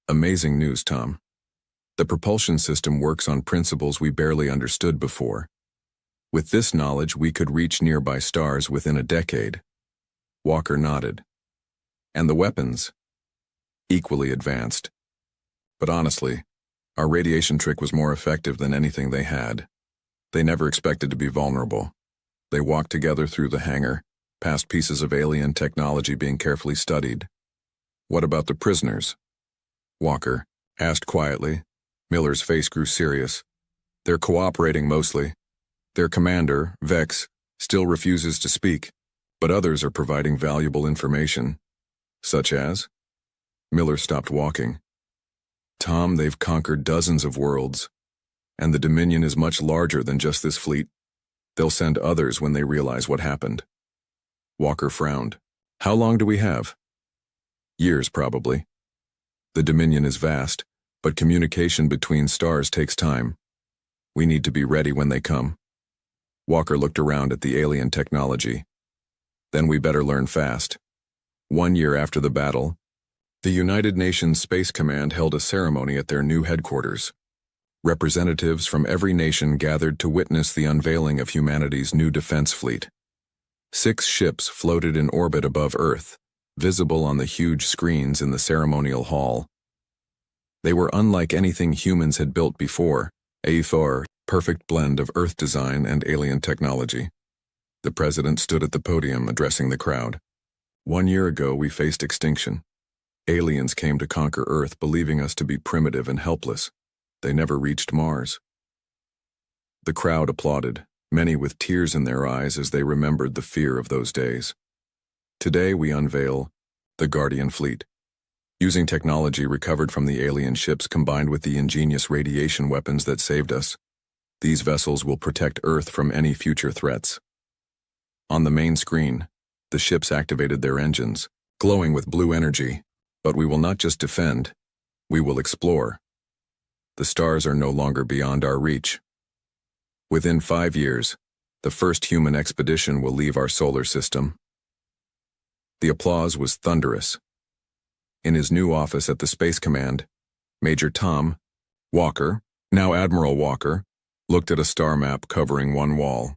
"Amazing news, Tom. The propulsion system works on principles we barely understood before. With this knowledge, we could reach nearby stars within a decade. Walker nodded. And the weapons? Equally advanced. But honestly, our radiation trick was more effective than anything they had. They never expected to be vulnerable. They walked together through the hangar, past pieces of alien technology being carefully studied. What about the prisoners? Walker asked quietly. Miller's face grew serious. They're cooperating mostly. Their commander, Vex, still refuses to speak, but others are providing valuable information. Such as? Miller stopped walking. Tom, they've conquered dozens of worlds, and the Dominion is much larger than just this fleet. They'll send others when they realize what happened. Walker frowned. How long do we have? Years, probably. The Dominion is vast, but communication between stars takes time. We need to be ready when they come. Walker looked around at the alien technology. Then we better learn fast. 1 year after the battle, the United Nations Space Command held a ceremony at their new headquarters. Representatives from every nation gathered to witness the unveiling of humanity's new defense fleet. 6 ships floated in orbit above Earth, visible on the huge screens in the ceremonial hall. They were unlike anything humans had built before, a perfect blend of Earth design and alien technology. The president stood at the podium addressing the crowd. 1 year ago, we faced extinction. Aliens came to conquer Earth, believing us to be primitive and helpless. They never reached Mars. The crowd applauded, many with tears in their eyes as they remembered the fear of those days. Today we unveil the Guardian Fleet. Using technology recovered from the alien ships combined with the ingenious radiation weapons that saved us, these vessels will protect Earth from any future threats. On the main screen, the ships activated their engines, glowing with blue energy. But we will not just defend, we will explore. The stars are no longer beyond our reach. Within 5 years, the first human expedition will leave our solar system. The applause was thunderous. In his new office at the Space Command, Major Tom Walker, now Admiral Walker, looked at a star map covering one wall.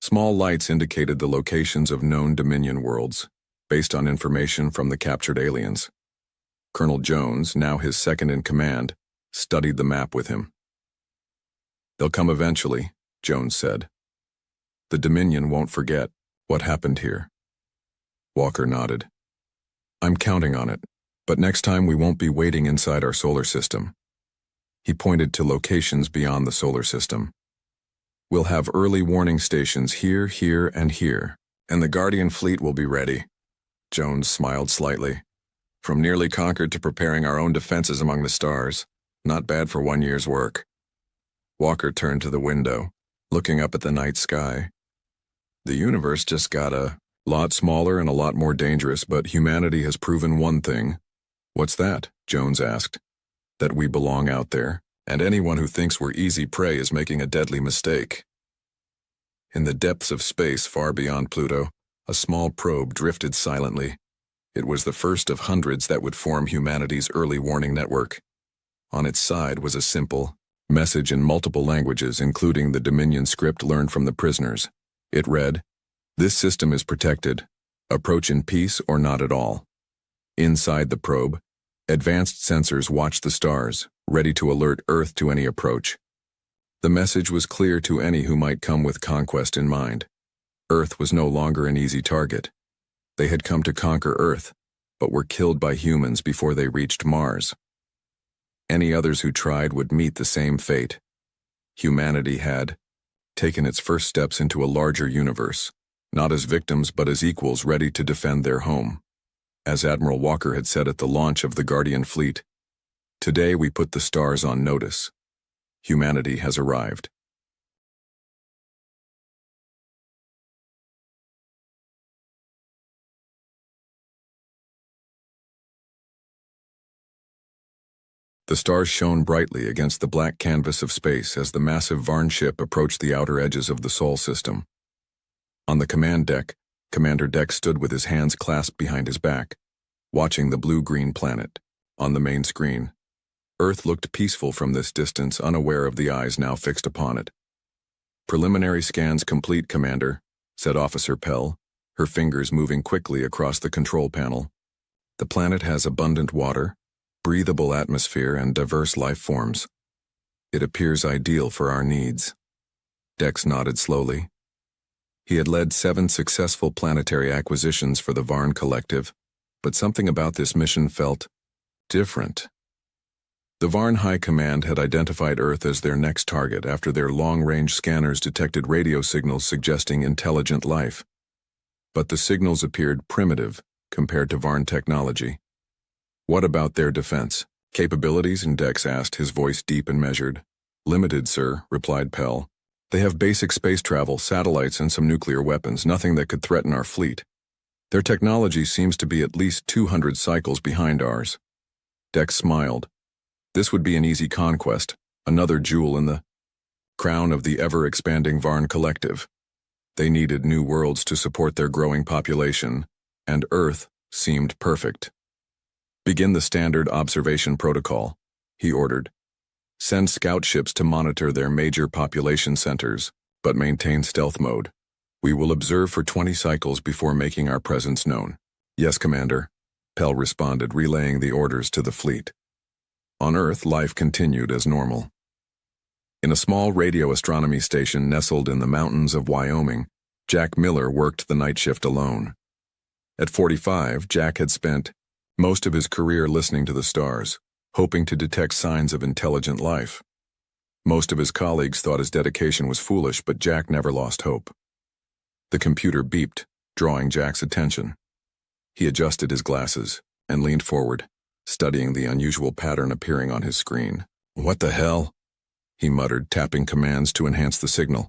Small lights indicated the locations of known Dominion worlds, based on information from the captured aliens. Colonel Jones, now his second-in-command, studied the map with him. They'll come eventually, Jones said. The Dominion won't forget what happened here. Walker nodded. I'm counting on it, but next time we won't be waiting inside our solar system. He pointed to locations beyond the solar system. We'll have early warning stations here, here, and here, and the Guardian Fleet will be ready. Jones smiled slightly. From nearly conquered to preparing our own defenses among the stars. Not bad for 1 year's work. Walker turned to the window, looking up at the night sky. The universe just got a lot smaller and a lot more dangerous, but humanity has proven one thing. What's that? Jones asked. That we belong out there, and anyone who thinks we're easy prey is making a deadly mistake. In the depths of space far beyond Pluto, a small probe drifted silently. It was the first of hundreds that would form humanity's early warning network. On its side was a simple message in multiple languages, including the Dominion script learned from the prisoners. It read, "This system is protected. Approach in peace or not at all." Inside the probe, advanced sensors watched the stars, ready to alert Earth to any approach. The message was clear to any who might come with conquest in mind. Earth was no longer an easy target. They had come to conquer Earth, but were killed by humans before they reached Mars. Any others who tried would meet the same fate. Humanity had taken its first steps into a larger universe, not as victims but as equals ready to defend their home. As Admiral Walker had said at the launch of the Guardian Fleet, "Today we put the stars on notice. Humanity has arrived." The stars shone brightly against the black canvas of space as the massive Varn ship approached the outer edges of the Sol system. On the command deck, Commander Dex stood with his hands clasped behind his back, watching the blue-green planet. On the main screen, Earth looked peaceful from this distance, unaware of the eyes now fixed upon it. Preliminary scans complete, Commander, said Officer Pell, her fingers moving quickly across the control panel. The planet has abundant water, breathable atmosphere, and diverse life forms. It appears ideal for our needs. Dex nodded slowly. He had led 7 successful planetary acquisitions for the Varn Collective, but something about this mission felt different. The Varn High Command had identified Earth as their next target after their long-range scanners detected radio signals suggesting intelligent life. But the signals appeared primitive compared to Varn technology. What about their defense capabilities? Dex asked, his voice deep and measured. Limited, sir, replied Pell. They have basic space travel, satellites, and some nuclear weapons, nothing that could threaten our fleet. Their technology seems to be at least 200 cycles behind ours. Dex smiled. This would be an easy conquest, another jewel in the crown of the ever-expanding Varn Collective. They needed new worlds to support their growing population, and Earth seemed perfect. Begin the standard observation protocol, he ordered. Send scout ships to monitor their major population centers, but maintain stealth mode. We will observe for 20 cycles before making our presence known. Yes, Commander, Pell responded, relaying the orders to the fleet. On Earth, life continued as normal. In a small radio astronomy station nestled in the mountains of Wyoming, Jack Miller worked the night shift alone. At 45, Jack had spent most of his career listening to the stars, hoping to detect signs of intelligent life. Most of his colleagues thought his dedication was foolish, but Jack never lost hope. The computer beeped, drawing Jack's attention. He adjusted his glasses and leaned forward, studying the unusual pattern appearing on his screen. What the hell? He muttered, tapping commands to enhance the signal.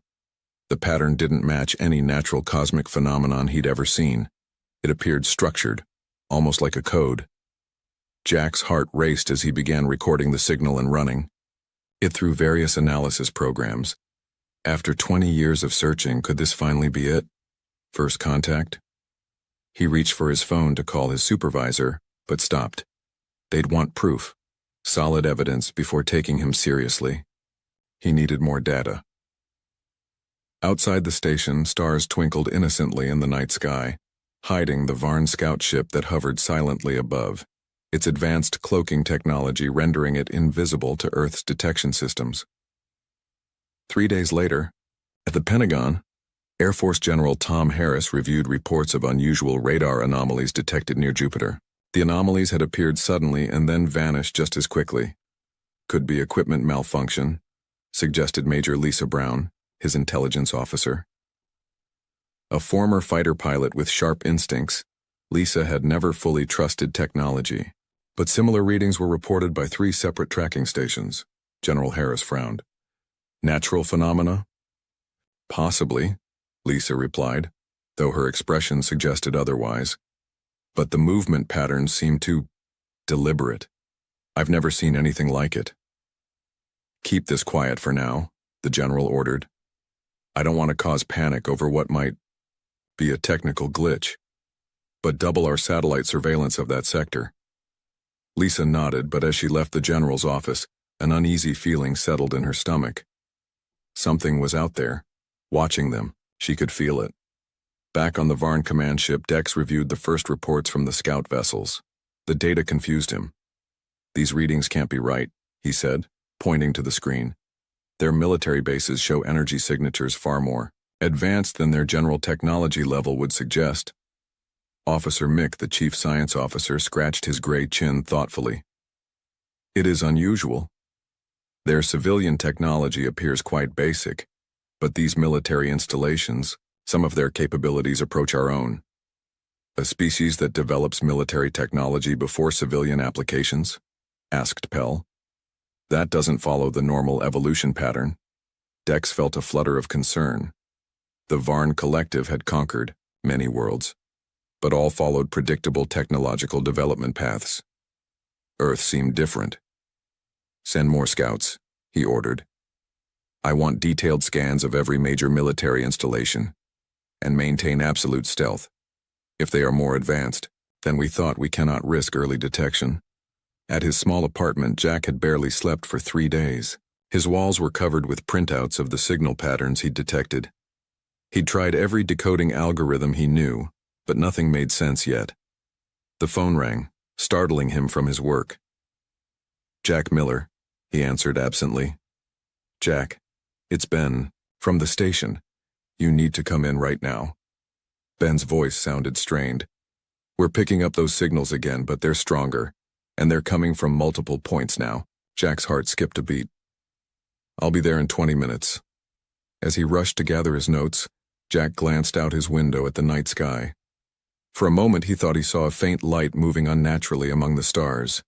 The pattern didn't match any natural cosmic phenomenon he'd ever seen. It appeared structured, almost like a code. Jack's heart raced as he began recording the signal and running it through various analysis programs. After 20 years of searching, could this finally be it? First contact? He reached for his phone to call his supervisor, but stopped. They'd want proof, solid evidence before taking him seriously. He needed more data. Outside the station, stars twinkled innocently in the night sky, hiding the Varn scout ship that hovered silently above, its advanced cloaking technology rendering it invisible to Earth's detection systems. 3 days later, at the Pentagon, Air Force General Tom Harris reviewed reports of unusual radar anomalies detected near Jupiter. The anomalies had appeared suddenly and then vanished just as quickly. Could be equipment malfunction, suggested Major Lisa Brown, his intelligence officer. A former fighter pilot with sharp instincts, Lisa had never fully trusted technology, but similar readings were reported by 3 separate tracking stations. General Harris frowned. Natural phenomena? Possibly, Lisa replied, though her expression suggested otherwise. But the movement patterns seemed too deliberate. I've never seen anything like it. Keep this quiet for now, the general ordered. I don't want to cause panic over what might be a technical glitch, but double our satellite surveillance of that sector. Lisa nodded, but as she left the general's office, an uneasy feeling settled in her stomach. Something was out there, watching them. She could feel it. Back on the Varn command ship, Dex reviewed the first reports from the scout vessels. The data confused him. These readings can't be right, he said, pointing to the screen. Their military bases show energy signatures far more advanced than their general technology level would suggest. Officer Mick, the chief science officer, scratched his gray chin thoughtfully. It is unusual. Their civilian technology appears quite basic, but these military installations, some of their capabilities approach our own. A species that develops military technology before civilian applications? Asked Pell. That doesn't follow the normal evolution pattern. Dex felt a flutter of concern. The Varn Collective had conquered many worlds, but all followed predictable technological development paths. Earth seemed different. Send more scouts, he ordered. I want detailed scans of every major military installation, and maintain absolute stealth. If they are more advanced than we thought, we cannot risk early detection. At his small apartment, Jack had barely slept for 3 days. His walls were covered with printouts of the signal patterns he'd detected. He'd tried every decoding algorithm he knew, but nothing made sense yet. The phone rang, startling him from his work. "Jack Miller," he answered absently. "Jack, it's Ben, from the station. You need to come in right now." Ben's voice sounded strained. "We're picking up those signals again, but they're stronger, and they're coming from multiple points now." Jack's heart skipped a beat. "I'll be there in 20 minutes. As he rushed to gather his notes, Jack glanced out his window at the night sky. For a moment he thought he saw a faint light moving unnaturally among the stars.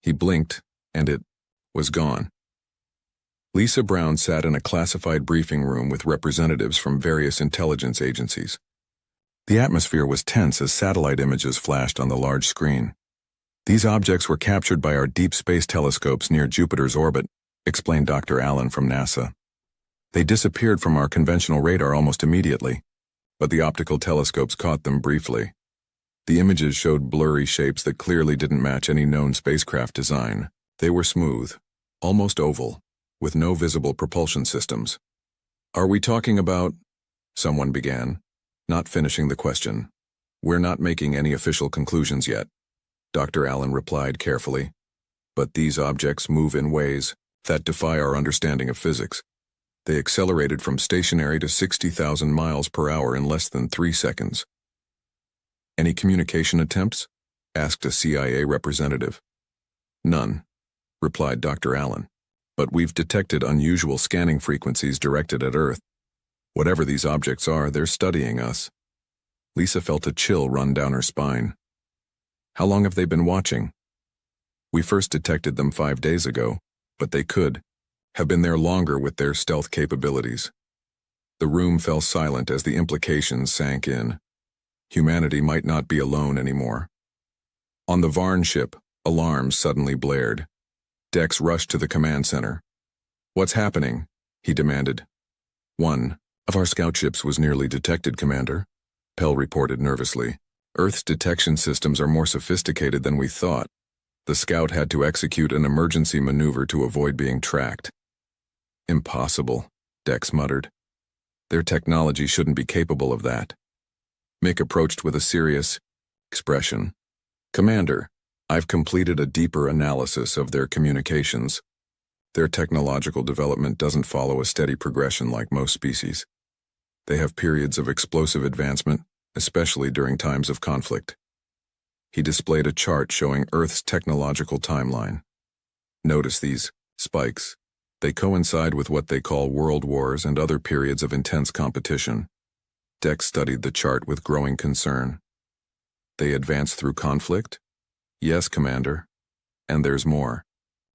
He blinked, and it was gone. Lisa Brown sat in a classified briefing room with representatives from various intelligence agencies. The atmosphere was tense as satellite images flashed on the large screen. "These objects were captured by our deep space telescopes near Jupiter's orbit," explained Dr. Allen from NASA. "They disappeared from our conventional radar almost immediately, but the optical telescopes caught them briefly. The images showed blurry shapes that clearly didn't match any known spacecraft design. They were smooth, almost oval, with no visible propulsion systems." "Are we talking about—" someone began, not finishing the question. "We're not making any official conclusions yet," Dr. Allen replied carefully. "But these objects move in ways that defy our understanding of physics. They accelerated from stationary to 60,000 miles per hour in less than 3 seconds. "Any communication attempts?" asked a CIA representative. "None," replied Dr. Allen. "But we've detected unusual scanning frequencies directed at Earth. Whatever these objects are, they're studying us." Lisa felt a chill run down her spine. "How long have they been watching?" "We first detected them 5 days ago, but they could have been there longer with their stealth capabilities." The room fell silent as the implications sank in. Humanity might not be alone anymore. On the Varn ship, alarms suddenly blared. Dex rushed to the command center. "What's happening?" he demanded. "One of our scout ships was nearly detected, Commander," Pell reported nervously. "Earth's detection systems are more sophisticated than we thought. The scout had to execute an emergency maneuver to avoid being tracked." "Impossible," Dex muttered. "Their technology shouldn't be capable of that." Mick approached with a serious expression. "Commander, I've completed a deeper analysis of their communications. Their technological development doesn't follow a steady progression like most species. They have periods of explosive advancement, especially during times of conflict." He displayed a chart showing Earth's technological timeline. "Notice these spikes. They coincide with what they call world wars and other periods of intense competition." Dex studied the chart with growing concern. "They advance through conflict?" "Yes, Commander. And there's more.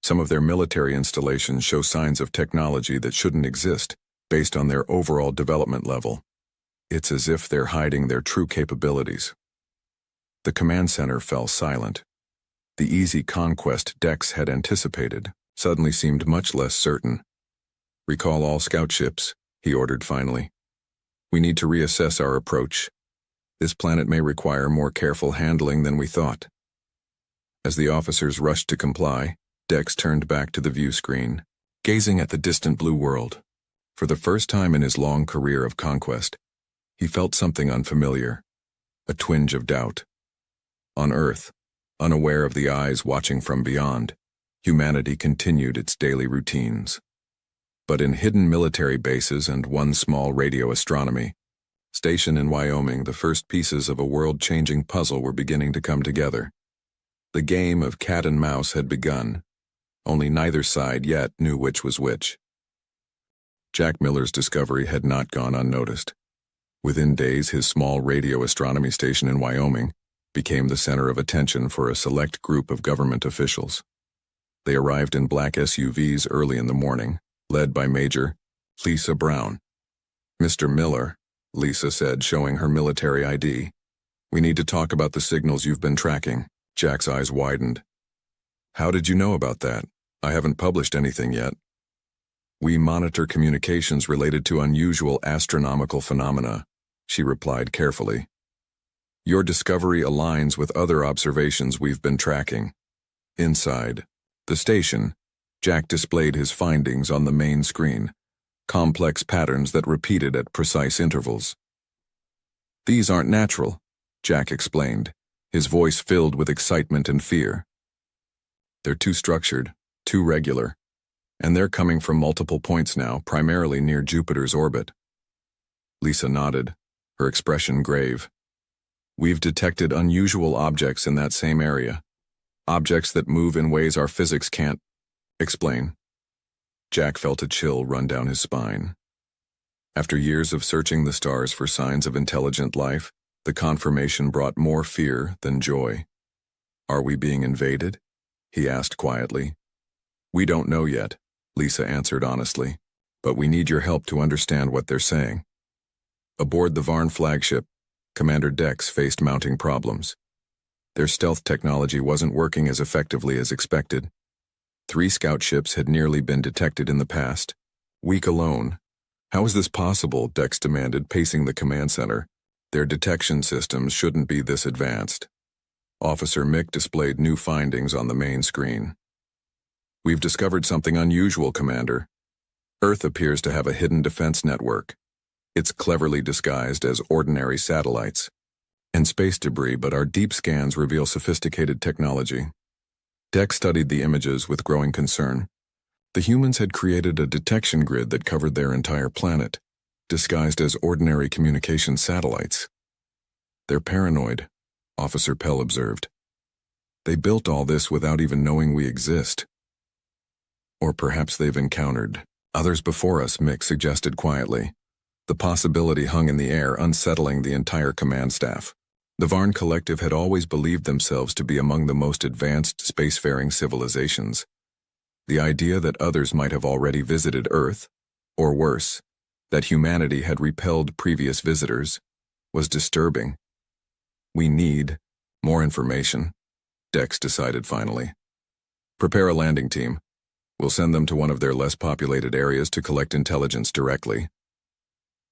Some of their military installations show signs of technology that shouldn't exist based on their overall development level. It's as if they're hiding their true capabilities." The command center fell silent. The easy conquest Dex had anticipated suddenly seemed much less certain. "Recall all scout ships," he ordered finally. "We need to reassess our approach. This planet may require more careful handling than we thought." As the officers rushed to comply, Dex turned back to the view screen, gazing at the distant blue world. For the first time in his long career of conquest, he felt something unfamiliar, a twinge of doubt. On Earth, unaware of the eyes watching from beyond, humanity continued its daily routines. But in hidden military bases and one small radio astronomy station in Wyoming, the first pieces of a world-changing puzzle were beginning to come together. The game of cat and mouse had begun. Only neither side yet knew which was which. Jack Miller's discovery had not gone unnoticed. Within days, his small radio astronomy station in Wyoming became the center of attention for a select group of government officials. They arrived in black SUVs early in the morning, led by Major Lisa Brown. "Mr. Miller," Lisa said, showing her military ID. "We need to talk about the signals you've been tracking." Jack's eyes widened. "How did you know about that? I haven't published anything yet." "We monitor communications related to unusual astronomical phenomena," she replied carefully. "Your discovery aligns with other observations we've been tracking." Inside the station, Jack displayed his findings on the main screen, complex patterns that repeated at precise intervals. "These aren't natural," Jack explained, his voice filled with excitement and fear. "They're too structured, too regular, and they're coming from multiple points now, primarily near Jupiter's orbit." Lisa nodded, her expression grave. "We've detected unusual objects in that same area, objects that move in ways our physics can't explain." Jack felt a chill run down his spine. After years of searching the stars for signs of intelligent life, the confirmation brought more fear than joy. "Are we being invaded?" he asked quietly. "We don't know yet," Lisa answered honestly, "but we need your help to understand what they're saying." Aboard the Varn flagship, Commander Dex faced mounting problems. Their stealth technology wasn't working as effectively as expected. 3 scout ships had nearly been detected in the past. "Week alone. How is this possible?" Dex demanded, pacing the command center. "Their detection systems shouldn't be this advanced." Officer Mick displayed new findings on the main screen. "We've discovered something unusual, Commander. Earth appears to have a hidden defense network. It's cleverly disguised as ordinary satellites and space debris, but our deep scans reveal sophisticated technology." Dex studied the images with growing concern. The humans had created a detection grid that covered their entire planet, disguised as ordinary communication satellites. "They're paranoid," Officer Pell observed. "They built all this without even knowing we exist. Or perhaps they've encountered others before us," Mick suggested quietly. The possibility hung in the air, unsettling the entire command staff. The Varn Collective had always believed themselves to be among the most advanced spacefaring civilizations. The idea that others might have already visited Earth, or worse, that humanity had repelled previous visitors, was disturbing. "We need more information," Dex decided finally. "Prepare a landing team. We'll send them to one of their less populated areas to collect intelligence directly."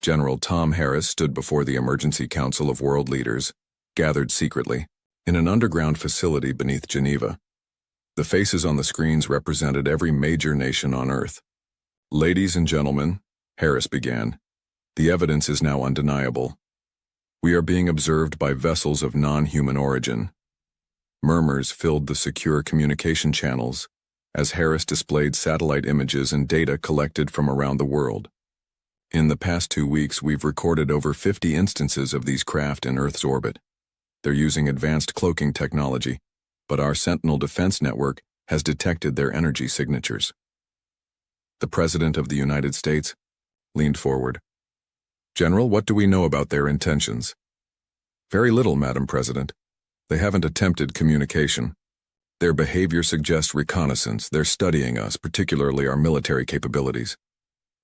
General Tom Harris stood before the Emergency Council of World Leaders, gathered secretly, in an underground facility beneath Geneva. The faces on the screens represented every major nation on Earth. "Ladies and gentlemen," Harris began, "the evidence is now undeniable. We are being observed by vessels of non-human origin." Murmurs filled the secure communication channels as Harris displayed satellite images and data collected from around the world. "In the past 2 weeks, we've recorded over 50 instances of these craft in Earth's orbit. They're using advanced cloaking technology, but our Sentinel defense network has detected their energy signatures." The President of the United States leaned forward. "General, what do we know about their intentions?" "Very little, Madam President. They haven't attempted communication. Their behavior suggests reconnaissance. They're studying us, particularly our military capabilities."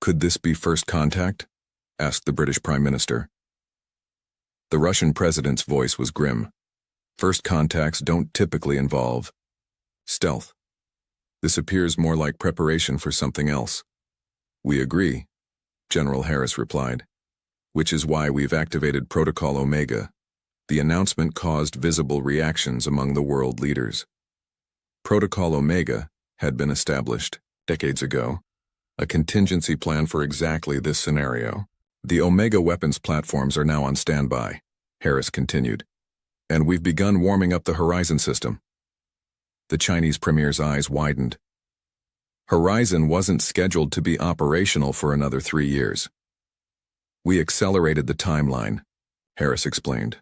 "Could this be first contact?" asked the British Prime Minister. The Russian president's voice was grim. "First contacts don't typically involve stealth. This appears more like preparation for something else." "We agree," General Harris replied, "which is why we've activated Protocol Omega." The announcement caused visible reactions among the world leaders. Protocol Omega had been established decades ago, a contingency plan for exactly this scenario. "The Omega weapons platforms are now on standby," Harris continued, "and we've begun warming up the Horizon system." The Chinese premier's eyes widened. Horizon wasn't scheduled to be operational for another 3 years. "We accelerated the timeline," Harris explained.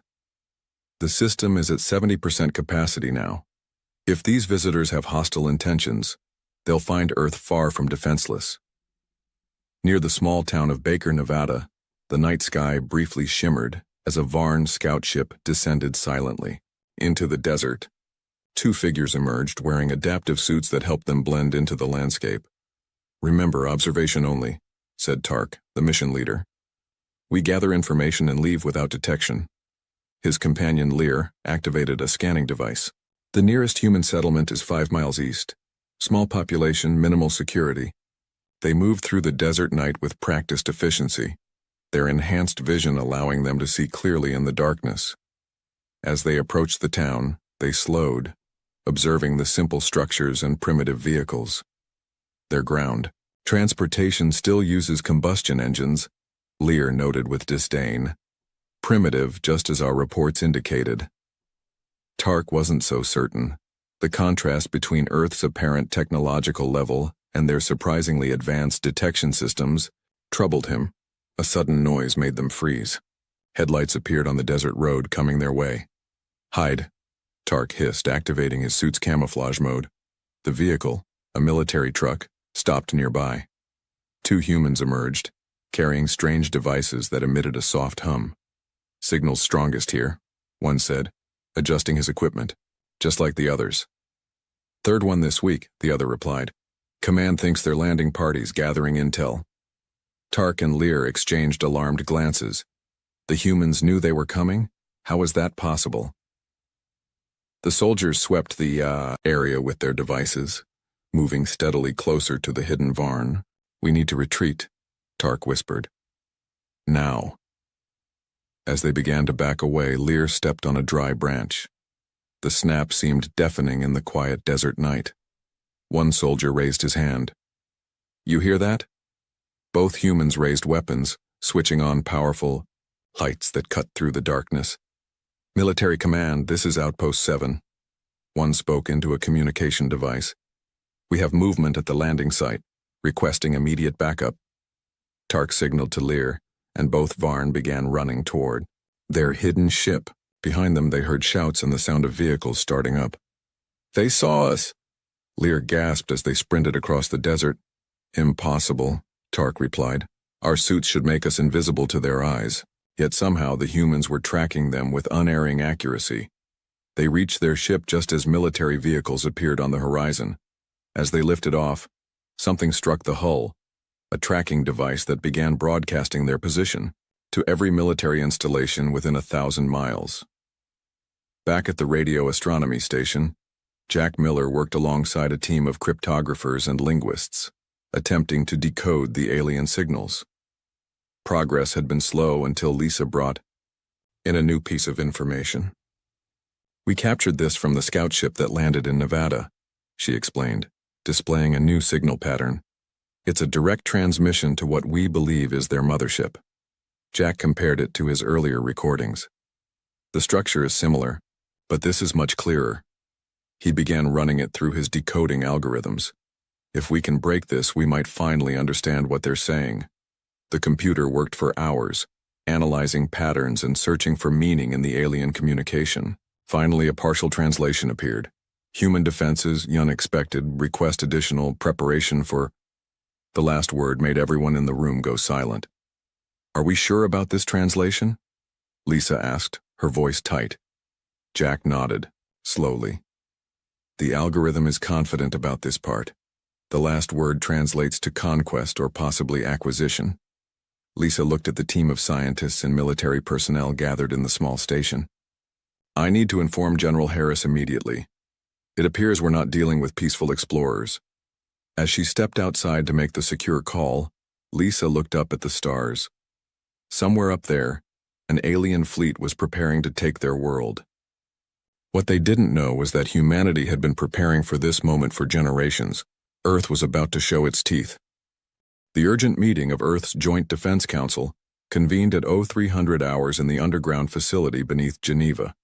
"The system is at 70% capacity now. If these visitors have hostile intentions, they'll find Earth far from defenseless." Near the small town of Baker, Nevada, the night sky briefly shimmered as a Varn scout ship descended silently into the desert. 2 figures emerged wearing adaptive suits that helped them blend into the landscape. "Remember, observation only," said Tark, the mission leader. "We gather information and leave without detection." His companion Lear activated a scanning device. "The nearest human settlement is 5 miles east. Small population, minimal security." They moved through the desert night with practiced efficiency, their enhanced vision allowing them to see clearly in the darkness. As they approached the town, they slowed, observing the simple structures and primitive vehicles. Their ground transportation still uses combustion engines, Lear noted with disdain. Primitive, just as our reports indicated. Tark wasn't so certain. The contrast between Earth's apparent technological level and their surprisingly advanced detection systems troubled him. A sudden noise made them freeze. Headlights appeared on the desert road coming their way. "Hide," Tark hissed, activating his suit's camouflage mode. The vehicle, a military truck, stopped nearby. Two humans emerged, carrying strange devices that emitted a soft hum. "Signal's strongest here," one said, adjusting his equipment, just like the others. "Third one this week," the other replied. "Command thinks they're landing parties gathering intel." Tark and Lear exchanged alarmed glances. The humans knew they were coming? How was that possible? The soldiers swept the area with their devices, moving steadily closer to the hidden Varn. "We need to retreat," Tark whispered. "Now." As they began to back away, Lear stepped on a dry branch. The snap seemed deafening in the quiet desert night. One soldier raised his hand. "You hear that?" Both humans raised weapons, switching on powerful lights that cut through the darkness. "Military command, this is Outpost 7. One spoke into a communication device. "We have movement at the landing site, requesting immediate backup." Tark signaled to Lear, and both Varn began running toward their hidden ship. Behind them they heard shouts and the sound of vehicles starting up. "They saw us!" Lear gasped as they sprinted across the desert. "Impossible," Tark replied. "Our suits should make us invisible to their eyes." Yet somehow the humans were tracking them with unerring accuracy. They reached their ship just as military vehicles appeared on the horizon. As they lifted off, something struck the hull, a tracking device that began broadcasting their position to every military installation within 1,000 miles. Back at the radio astronomy station, Jack Miller worked alongside a team of cryptographers and linguists, attempting to decode the alien signals. Progress had been slow until Lisa brought in a new piece of information. "We captured this from the scout ship that landed in Nevada," she explained, displaying a new signal pattern. "It's a direct transmission to what we believe is their mothership." Jack compared it to his earlier recordings. "The structure is similar, but this is much clearer." He began running it through his decoding algorithms. "If we can break this, we might finally understand what they're saying." The computer worked for hours, analyzing patterns and searching for meaning in the alien communication. Finally, a partial translation appeared. "Human defenses, unexpected, request additional preparation for—" The last word made everyone in the room go silent. "Are we sure about this translation?" Lisa asked, her voice tight. Jack nodded, slowly. "The algorithm is confident about this part. The last word translates to conquest or possibly acquisition." Lisa looked at the team of scientists and military personnel gathered in the small station. "I need to inform General Harris immediately. It appears we're not dealing with peaceful explorers." As she stepped outside to make the secure call, Lisa looked up at the stars. Somewhere up there, an alien fleet was preparing to take their world. What they didn't know was that humanity had been preparing for this moment for generations. Earth was about to show its teeth. The urgent meeting of Earth's Joint Defense Council convened at 0300 hours in the underground facility beneath Geneva.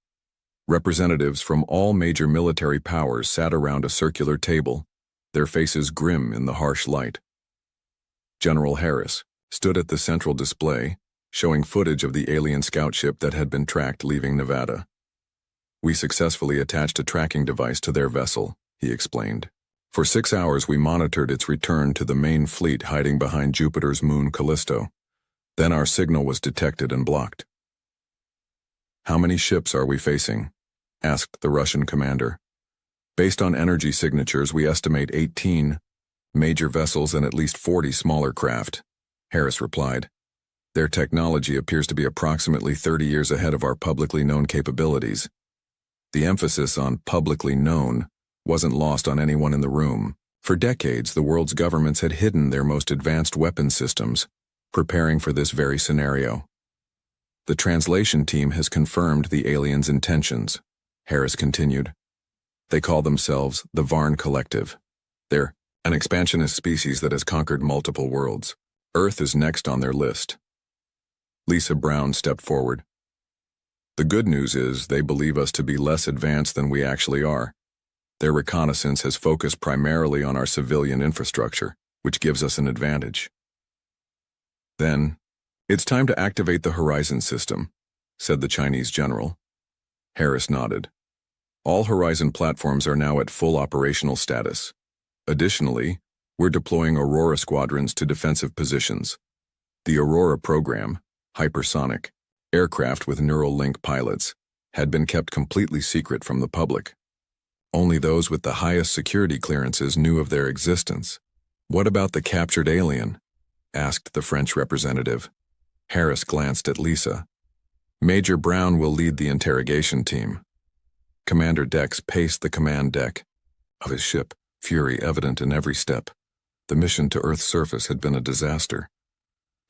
Representatives from all major military powers sat around a circular table, their faces grim in the harsh light. General Harris stood at the central display, showing footage of the alien scout ship that had been tracked leaving Nevada. "We successfully attached a tracking device to their vessel," he explained. "For 6 hours we monitored its return to the main fleet hiding behind Jupiter's moon Callisto. Then our signal was detected and blocked." "How many ships are we facing?" asked the Russian commander. "Based on energy signatures, we estimate 18 major vessels and at least 40 smaller craft," Harris replied. "Their technology appears to be approximately 30 years ahead of our publicly known capabilities." The emphasis on publicly known wasn't lost on anyone in the room. For decades, the world's governments had hidden their most advanced weapon systems, preparing for this very scenario. "The translation team has confirmed the aliens' intentions," Harris continued. "They call themselves the Varn Collective. They're An expansionist species that has conquered multiple worlds. Earth is next on their list. Lisa Brown stepped forward. The good news is they believe us to be less advanced than we actually are. Their reconnaissance has focused primarily on our civilian infrastructure, which gives us an advantage. Then, it's time to activate the Horizon system, said the Chinese general. Harris nodded. All Horizon platforms are now at full operational status. Additionally, we're deploying Aurora squadrons to defensive positions. The Aurora program, hypersonic, aircraft with neural link pilots, had been kept completely secret from the public. Only those with the highest security clearances knew of their existence. What about the captured alien? Asked the French representative. Harris glanced at Lisa. Major Brown will lead the interrogation team. Commander Dex paced the command deck of his ship, fury evident in every step. The mission to Earth's surface had been a disaster.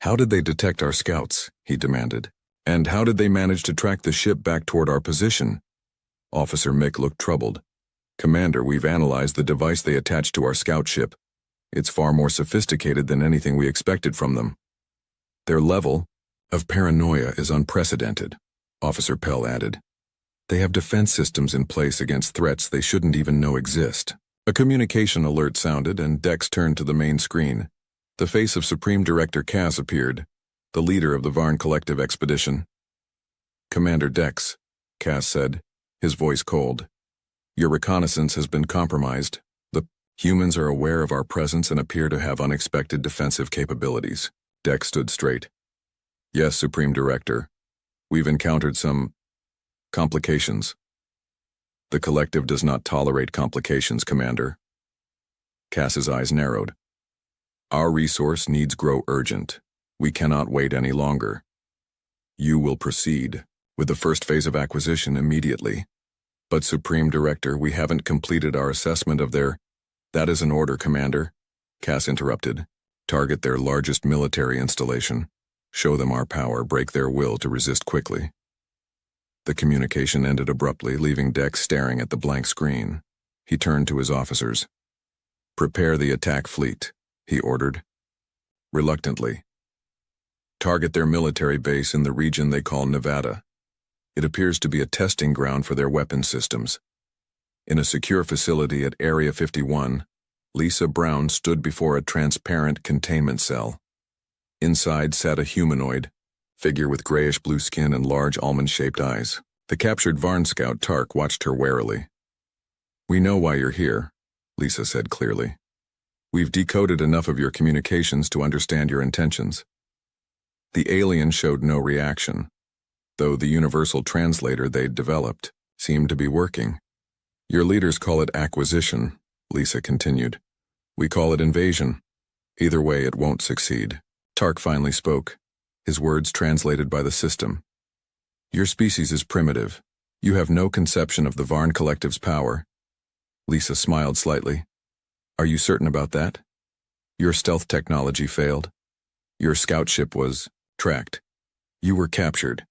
How did they detect our scouts? He demanded. And how did they manage to track the ship back toward our position? Officer Mick looked troubled. Commander, we've analyzed the device they attached to our scout ship. It's far more sophisticated than anything we expected from them. Their level of paranoia is unprecedented, Officer Pell added. They have defense systems in place against threats they shouldn't even know exist. A communication alert sounded and Dex turned to the main screen. The face of Supreme Director Cass appeared, the leader of the Varn Collective expedition. Commander Dex, Cass said, his voice cold. Your reconnaissance has been compromised. The humans are aware of our presence and appear to have unexpected defensive capabilities. Dex stood straight. Yes, Supreme Director. We've encountered some complications. The Collective does not tolerate complications, Commander. Cass's eyes narrowed. Our resource needs grow urgent. We cannot wait any longer. You will proceed with the first phase of acquisition immediately. But Supreme Director, we haven't completed our assessment of their— That is an order, Commander, Cass interrupted. Target their largest military installation. Show them our power, break their will to resist quickly. The communication ended abruptly, leaving Dex staring at the blank screen. He turned to his officers. Prepare the attack fleet, he ordered. Reluctantly. Target their military base in the region they call Nevada. It appears to be a testing ground for their weapon systems. In a secure facility at Area 51, Lisa Brown stood before a transparent containment cell. Inside sat a humanoid figure with grayish-blue skin and large almond-shaped eyes. The captured Varn scout Tark watched her warily. We know why you're here, Lisa said clearly. We've decoded enough of your communications to understand your intentions. The alien showed no reaction, though the universal translator they'd developed seemed to be working. Your leaders call it acquisition, Lisa continued. We call it invasion. Either way, it won't succeed. Tark finally spoke, his words translated by the system. Your species is primitive. You have no conception of the Varn Collective's power. Lisa smiled slightly. Are you certain about that? Your stealth technology failed. Your scout ship was tracked. You were captured.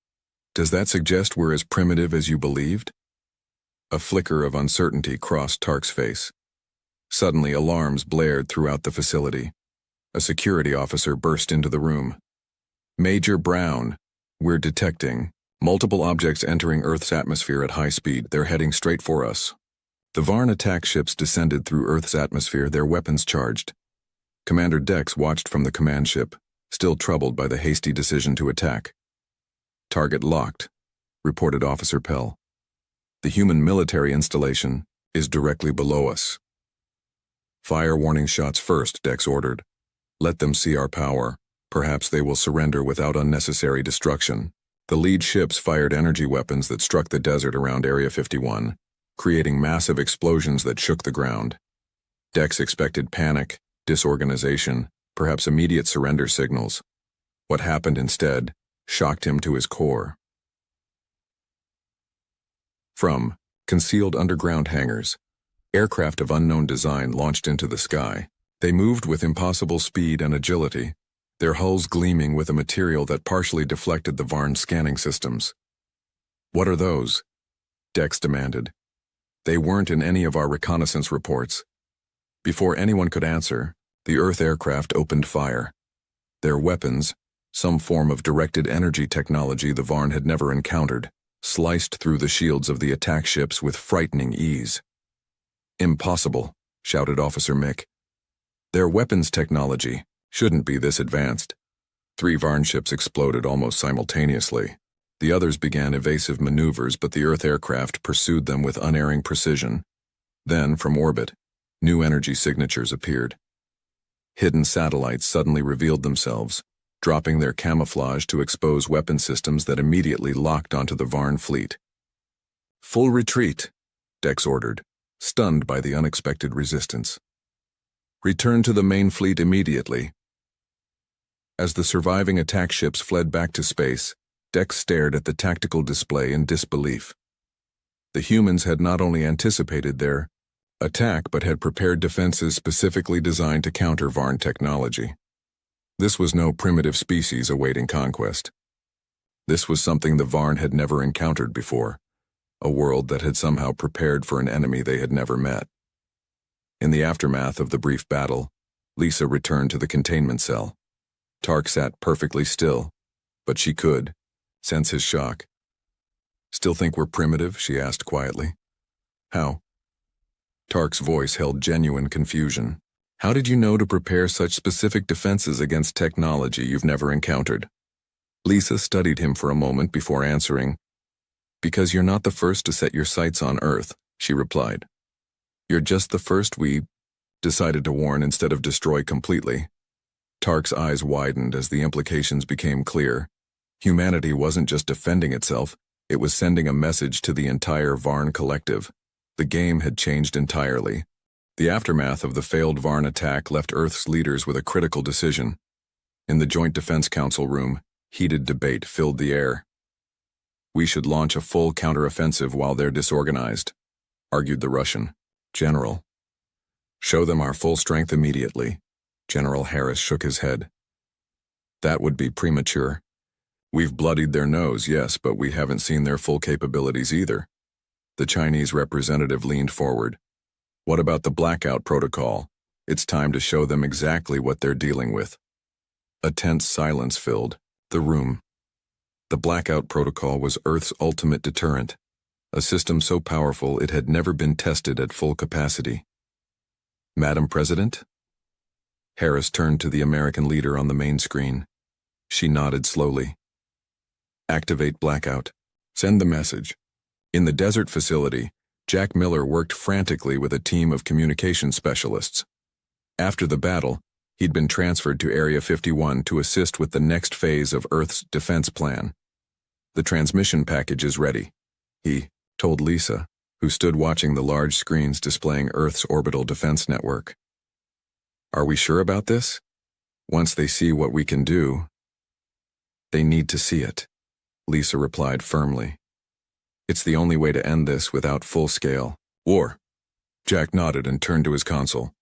Does that suggest we're as primitive as you believed? A flicker of uncertainty crossed Tark's face. Suddenly, alarms blared throughout the facility. A security officer burst into the room. Major Brown, we're detecting multiple objects entering Earth's atmosphere at high speed. They're heading straight for us. The Varn attack ships descended through Earth's atmosphere, their weapons charged. Commander Dex watched from the command ship, still troubled by the hasty decision to attack. Target locked, reported Officer Pell. The human military installation is directly below us. Fire warning shots first, Dex ordered. Let them see our power. Perhaps they will surrender without unnecessary destruction. The lead ships fired energy weapons that struck the desert around Area 51, creating massive explosions that shook the ground. Dex expected panic, disorganization, perhaps immediate surrender signals. What happened instead shocked him to his core. From concealed underground hangars, aircraft of unknown design launched into the sky. They moved with impossible speed and agility, their hulls gleaming with a material that partially deflected the Varn scanning systems. What are those? Dex demanded. They weren't in any of our reconnaissance reports. Before anyone could answer, the Earth aircraft opened fire. Their weapons, some form of directed energy technology the Varn had never encountered, sliced through the shields of the attack ships with frightening ease. "Impossible," shouted Officer Mick. "Their weapons technology shouldn't be this advanced." 3 Varn ships exploded almost simultaneously. The others began evasive maneuvers, but the Earth aircraft pursued them with unerring precision. Then, from orbit, new energy signatures appeared. Hidden satellites suddenly revealed themselves, dropping their camouflage to expose weapon systems that immediately locked onto the Varn fleet. "Full retreat," Dex ordered, stunned by the unexpected resistance. "Return to the main fleet immediately." As the surviving attack ships fled back to space, Dex stared at the tactical display in disbelief. The humans had not only anticipated their attack but had prepared defenses specifically designed to counter Varn technology. This was no primitive species awaiting conquest. This was something the Varn had never encountered before, a world that had somehow prepared for an enemy they had never met. In the aftermath of the brief battle, Lisa returned to the containment cell. Tark sat perfectly still, but she could sense his shock. "Still think we're primitive?" she asked quietly. "How?" Tark's voice held genuine confusion. "How did you know to prepare such specific defenses against technology you've never encountered?" Lisa studied him for a moment before answering. "Because you're not the first to set your sights on Earth," she replied. "You're just the first we decided to warn instead of destroy completely." Tark's eyes widened as the implications became clear. Humanity wasn't just defending itself, it was sending a message to the entire Varn collective. The game had changed entirely. The aftermath of the failed Varn attack left Earth's leaders with a critical decision. In the Joint Defense Council room, heated debate filled the air. "We should launch a full counteroffensive while they're disorganized," argued the Russian. "General, show them our full strength immediately." General Harris shook his head. "That would be premature. We've bloodied their nose, yes, but we haven't seen their full capabilities either." The Chinese representative leaned forward. "What about the blackout protocol? It's time to show them exactly what they're dealing with." A tense silence filled the room. The blackout protocol was Earth's ultimate deterrent, a system so powerful it had never been tested at full capacity. "Madam President?" Harris turned to the American leader on the main screen. She nodded slowly. "Activate blackout. Send the message." In the desert facility, Jack Miller worked frantically with a team of communication specialists. After the battle, he'd been transferred to Area 51 to assist with the next phase of Earth's defense plan. "The transmission package is ready," he told Lisa, who stood watching the large screens displaying Earth's orbital defense network. "Are we sure about this? Once they see what we can do." "They need to see it," Lisa replied firmly. "It's the only way to end this without full-scale war." Jack nodded and turned to his console.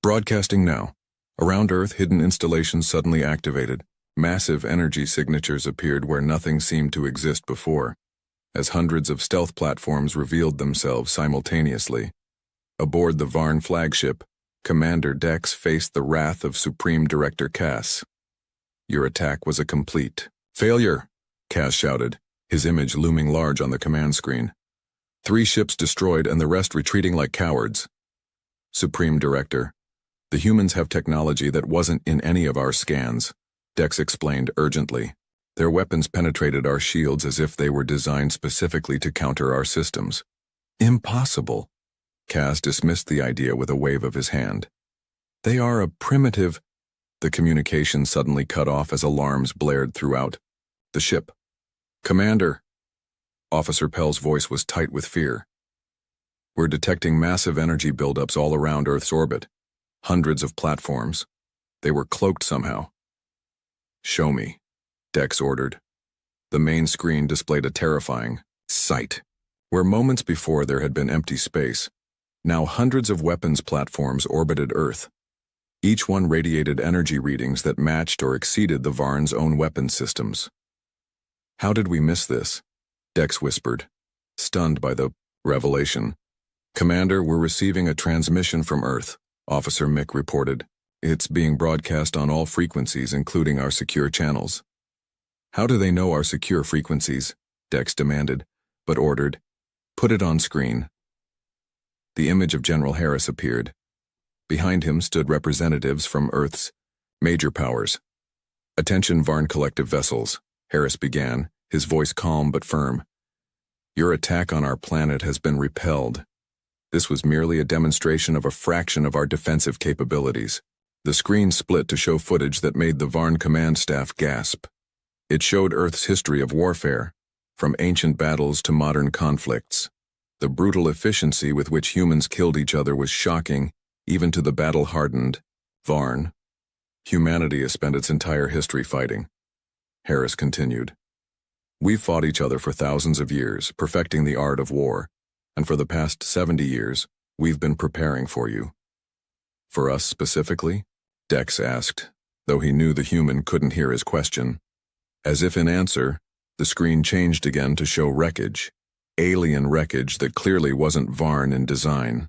"Broadcasting now." Around Earth, hidden installations suddenly activated. Massive energy signatures appeared where nothing seemed to exist before, as hundreds of stealth platforms revealed themselves simultaneously. Aboard the Varn flagship, Commander Dex faced the wrath of Supreme Director Cass. "Your attack was a complete failure," Cass shouted, his image looming large on the command screen. "3 ships destroyed and the rest retreating like cowards." "Supreme Director, the humans have technology that wasn't in any of our scans," Dex explained urgently. "Their weapons penetrated our shields as if they were designed specifically to counter our systems." "Impossible." Cass dismissed the idea with a wave of his hand. "They are a primitive—" The communication suddenly cut off as alarms blared throughout the ship. "Commander!" Officer Pell's voice was tight with fear. "We're detecting massive energy buildups all around Earth's orbit. Hundreds of platforms. They were cloaked somehow." "Show me," Dex ordered. The main screen displayed a terrifying sight. Where moments before there had been empty space, now hundreds of weapons platforms orbited Earth. Each one radiated energy readings that matched or exceeded the Varn's own weapon systems. "How did we miss this?" Dex whispered, stunned by the revelation. "Commander, we're receiving a transmission from Earth. Officer Mick reported. It's being broadcast on all frequencies, including our secure channels. How do they know our secure frequencies? Dex demanded, but ordered, put it on screen. The image of General Harris appeared. Behind him stood representatives from Earth's major powers. Attention Varn collective vessels, Harris began, his voice calm but firm. Your attack on our planet has been repelled. This was merely a demonstration of a fraction of our defensive capabilities. The screen split to show footage that made the Varn command staff gasp. It showed Earth's history of warfare, from ancient battles to modern conflicts. The brutal efficiency with which humans killed each other was shocking, even to the battle-hardened Varn. Humanity has spent its entire history fighting. Harris continued. We've fought each other for thousands of years, perfecting the art of war, and for the past 70 years, we've been preparing for you. For us specifically? Dex asked, though he knew the human couldn't hear his question. As if in answer, the screen changed again to show wreckage, alien wreckage that clearly wasn't Varn in design.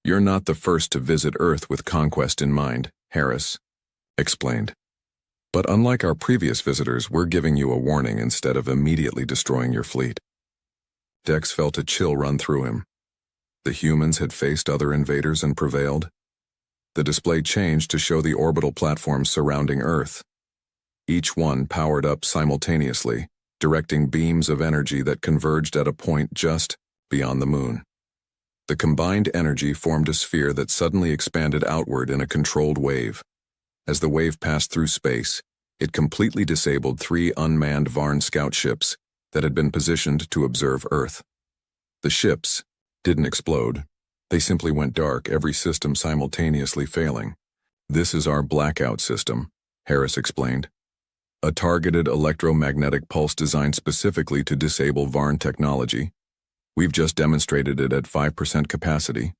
You're not the first to visit Earth with conquest in mind, Harris explained. But unlike our previous visitors, we're giving you a warning instead of immediately destroying your fleet. Dex felt a chill run through him. The humans had faced other invaders and prevailed. The display changed to show the orbital platforms surrounding Earth. Each one powered up simultaneously, directing beams of energy that converged at a point just beyond the moon. The combined energy formed a sphere that suddenly expanded outward in a controlled wave. As the wave passed through space, it completely disabled 3 unmanned Varn scout ships that had been positioned to observe Earth. The ships didn't explode. They simply went dark, every system simultaneously failing. This is our blackout system, Harris explained. A targeted electromagnetic pulse designed specifically to disable Varn technology. We've just demonstrated it at 5% capacity.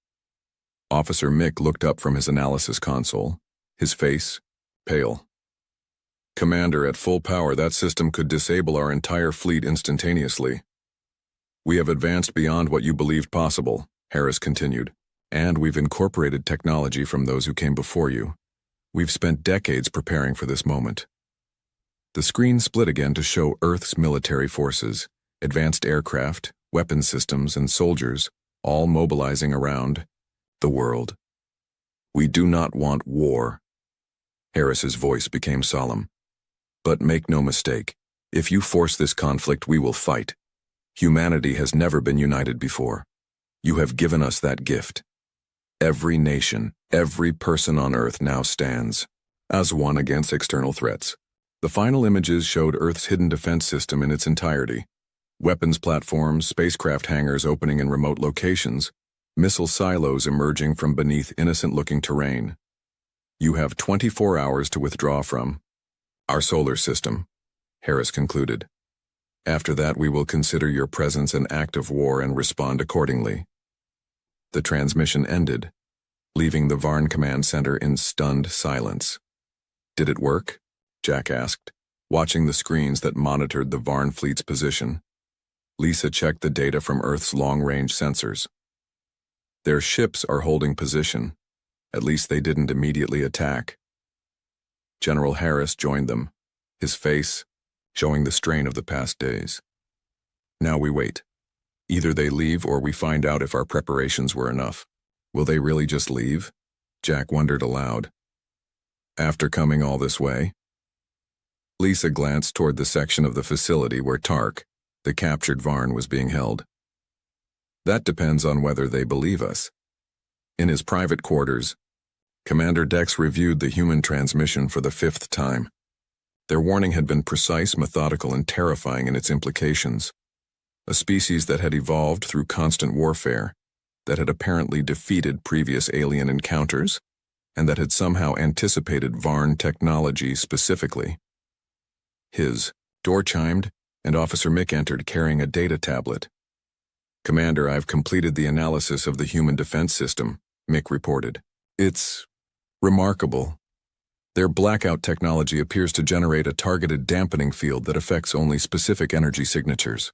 Officer Mick looked up from his analysis console, his face pale. Commander, at full power, that system could disable our entire fleet instantaneously. We have advanced beyond what you believed possible, Harris continued, and we've incorporated technology from those who came before you. We've spent decades preparing for this moment. The screen split again to show Earth's military forces, advanced aircraft, weapon systems, and soldiers, all mobilizing around the world. We do not want war. Harris's voice became solemn. But make no mistake, if you force this conflict, we will fight. Humanity has never been united before. You have given us that gift. Every nation, every person on Earth now stands as one against external threats. The final images showed Earth's hidden defense system in its entirety. Weapons platforms, spacecraft hangars opening in remote locations, missile silos emerging from beneath innocent-looking terrain. You have 24 hours to withdraw from our solar system, Harris concluded. After that, we will consider your presence an act of war and respond accordingly. The transmission ended, leaving the Varn Command Center in stunned silence. Did it work? Jack asked, watching the screens that monitored the Varn fleet's position. Lisa checked the data from Earth's long-range sensors. Their ships are holding position. At least they didn't immediately attack. General Harris joined them, his face showing the strain of the past days. Now we wait. Either they leave or we find out if our preparations were enough. Will they really just leave? Jack wondered aloud. After coming all this way? Lisa glanced toward the section of the facility where Tark, the captured Varn, was being held. That depends on whether they believe us. In his private quarters, Commander Dex reviewed the human transmission for the 5th time. Their warning had been precise, methodical, and terrifying in its implications. A species that had evolved through constant warfare, that had apparently defeated previous alien encounters, and that had somehow anticipated Varn technology specifically. His door chimed, and Officer Mick entered carrying a data tablet. Commander, I've completed the analysis of the human defense system, Mick reported. It's remarkable. Their blackout technology appears to generate a targeted dampening field that affects only specific energy signatures.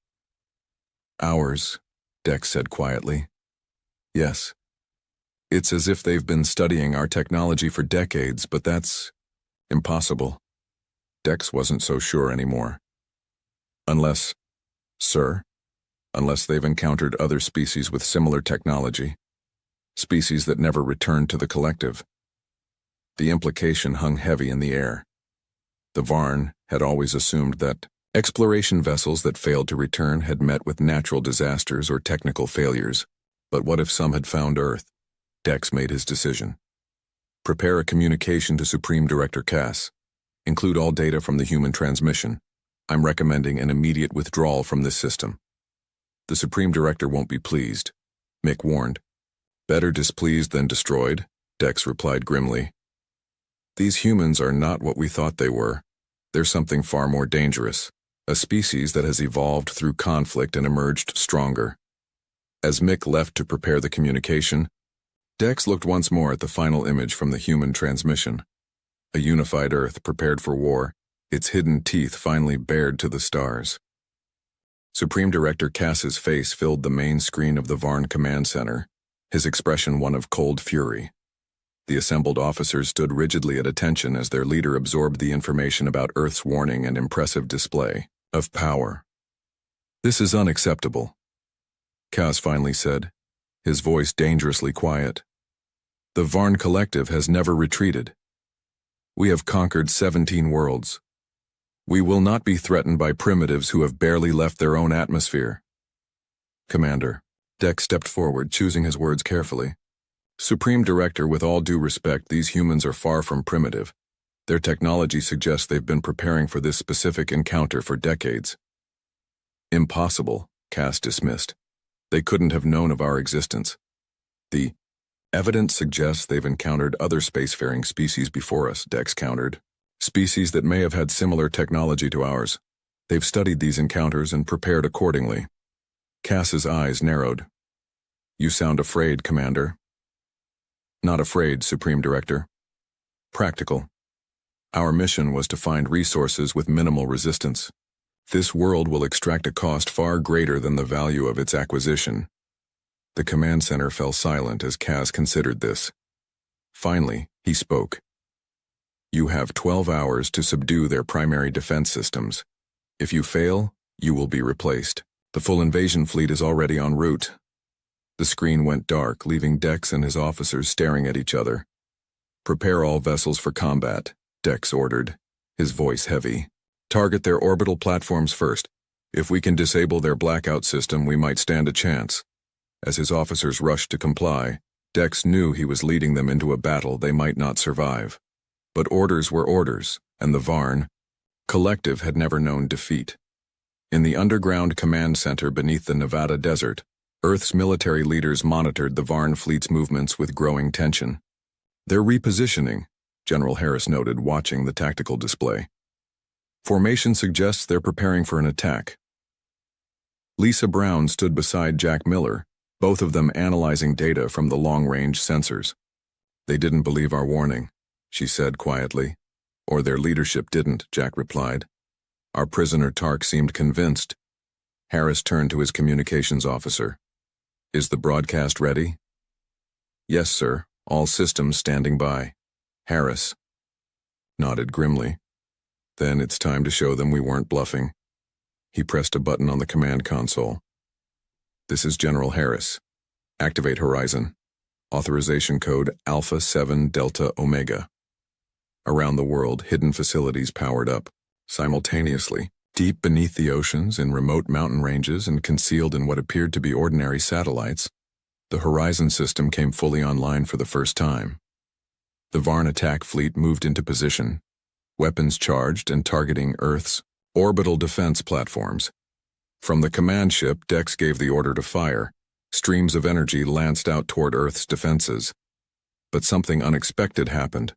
Ours, Dex said quietly. Yes. It's as if they've been studying our technology for decades, but that's impossible. Dex wasn't so sure anymore. Unless, sir, unless they've encountered other species with similar technology, species that never returned to the collective. The implication hung heavy in the air. The Varn had always assumed that exploration vessels that failed to return had met with natural disasters or technical failures. But what if some had found Earth? Dex made his decision. Prepare a communication to Supreme Director Cass. Include all data from the human transmission. I'm recommending an immediate withdrawal from this system. The Supreme Director won't be pleased, Mick warned. Better displeased than destroyed, Dex replied grimly. These humans are not what we thought they were. They're something far more dangerous, a species that has evolved through conflict and emerged stronger. As Mick left to prepare the communication, Dex looked once more at the final image from the human transmission. A unified Earth prepared for war, its hidden teeth finally bared to the stars. Supreme Director Cass's face filled the main screen of the Varn Command Center, his expression one of cold fury. The assembled officers stood rigidly at attention as their leader absorbed the information about Earth's warning and impressive display of power. This is unacceptable, Cass finally said, his voice dangerously quiet. The Varn Collective has never retreated. We have conquered 17 worlds. We will not be threatened by primitives who have barely left their own atmosphere. Commander, Dex stepped forward, choosing his words carefully. Supreme Director, with all due respect, these humans are far from primitive. Their technology suggests they've been preparing for this specific encounter for decades. Impossible, Cass dismissed. They couldn't have known of our existence. The evidence suggests they've encountered other spacefaring species before us, Dex countered. Species that may have had similar technology to ours. They've studied these encounters and prepared accordingly. Cass's eyes narrowed. You sound afraid, Commander. Not afraid, Supreme Director. Practical. Our mission was to find resources with minimal resistance. This world will extract a cost far greater than the value of its acquisition. The command center fell silent as Cass considered this. Finally, he spoke. You have 12 hours to subdue their primary defense systems. If you fail, you will be replaced. The full invasion fleet is already en route. The screen went dark, leaving Dex and his officers staring at each other. Prepare all vessels for combat, Dex ordered, his voice heavy. Target their orbital platforms first. If we can disable their blackout system, we might stand a chance. As his officers rushed to comply, Dex knew he was leading them into a battle they might not survive. But orders were orders, and the Varn Collective had never known defeat. In the underground command center beneath the Nevada desert, Earth's military leaders monitored the Varn fleet's movements with growing tension. They're repositioning, General Harris noted, watching the tactical display. Formation suggests they're preparing for an attack. Lisa Brown stood beside Jack Miller, both of them analyzing data from the long-range sensors. They didn't believe our warning, she said quietly. Or their leadership didn't, Jack replied. Our prisoner Tark seemed convinced. Harris turned to his communications officer. Is the broadcast ready? Yes, sir. All systems standing by. Harris nodded grimly. Then it's time to show them we weren't bluffing. He pressed a button on the command console. This is General Harris. Activate Horizon. Authorization code Alpha 7 Delta Omega. Around the world, hidden facilities powered up. Simultaneously, deep beneath the oceans, in remote mountain ranges and concealed in what appeared to be ordinary satellites, the Horizon system came fully online for the first time. The Varn attack fleet moved into position, weapons charged and targeting Earth's orbital defense platforms. From the command ship, Dex gave the order to fire. Streams of energy lanced out toward Earth's defenses. But something unexpected happened.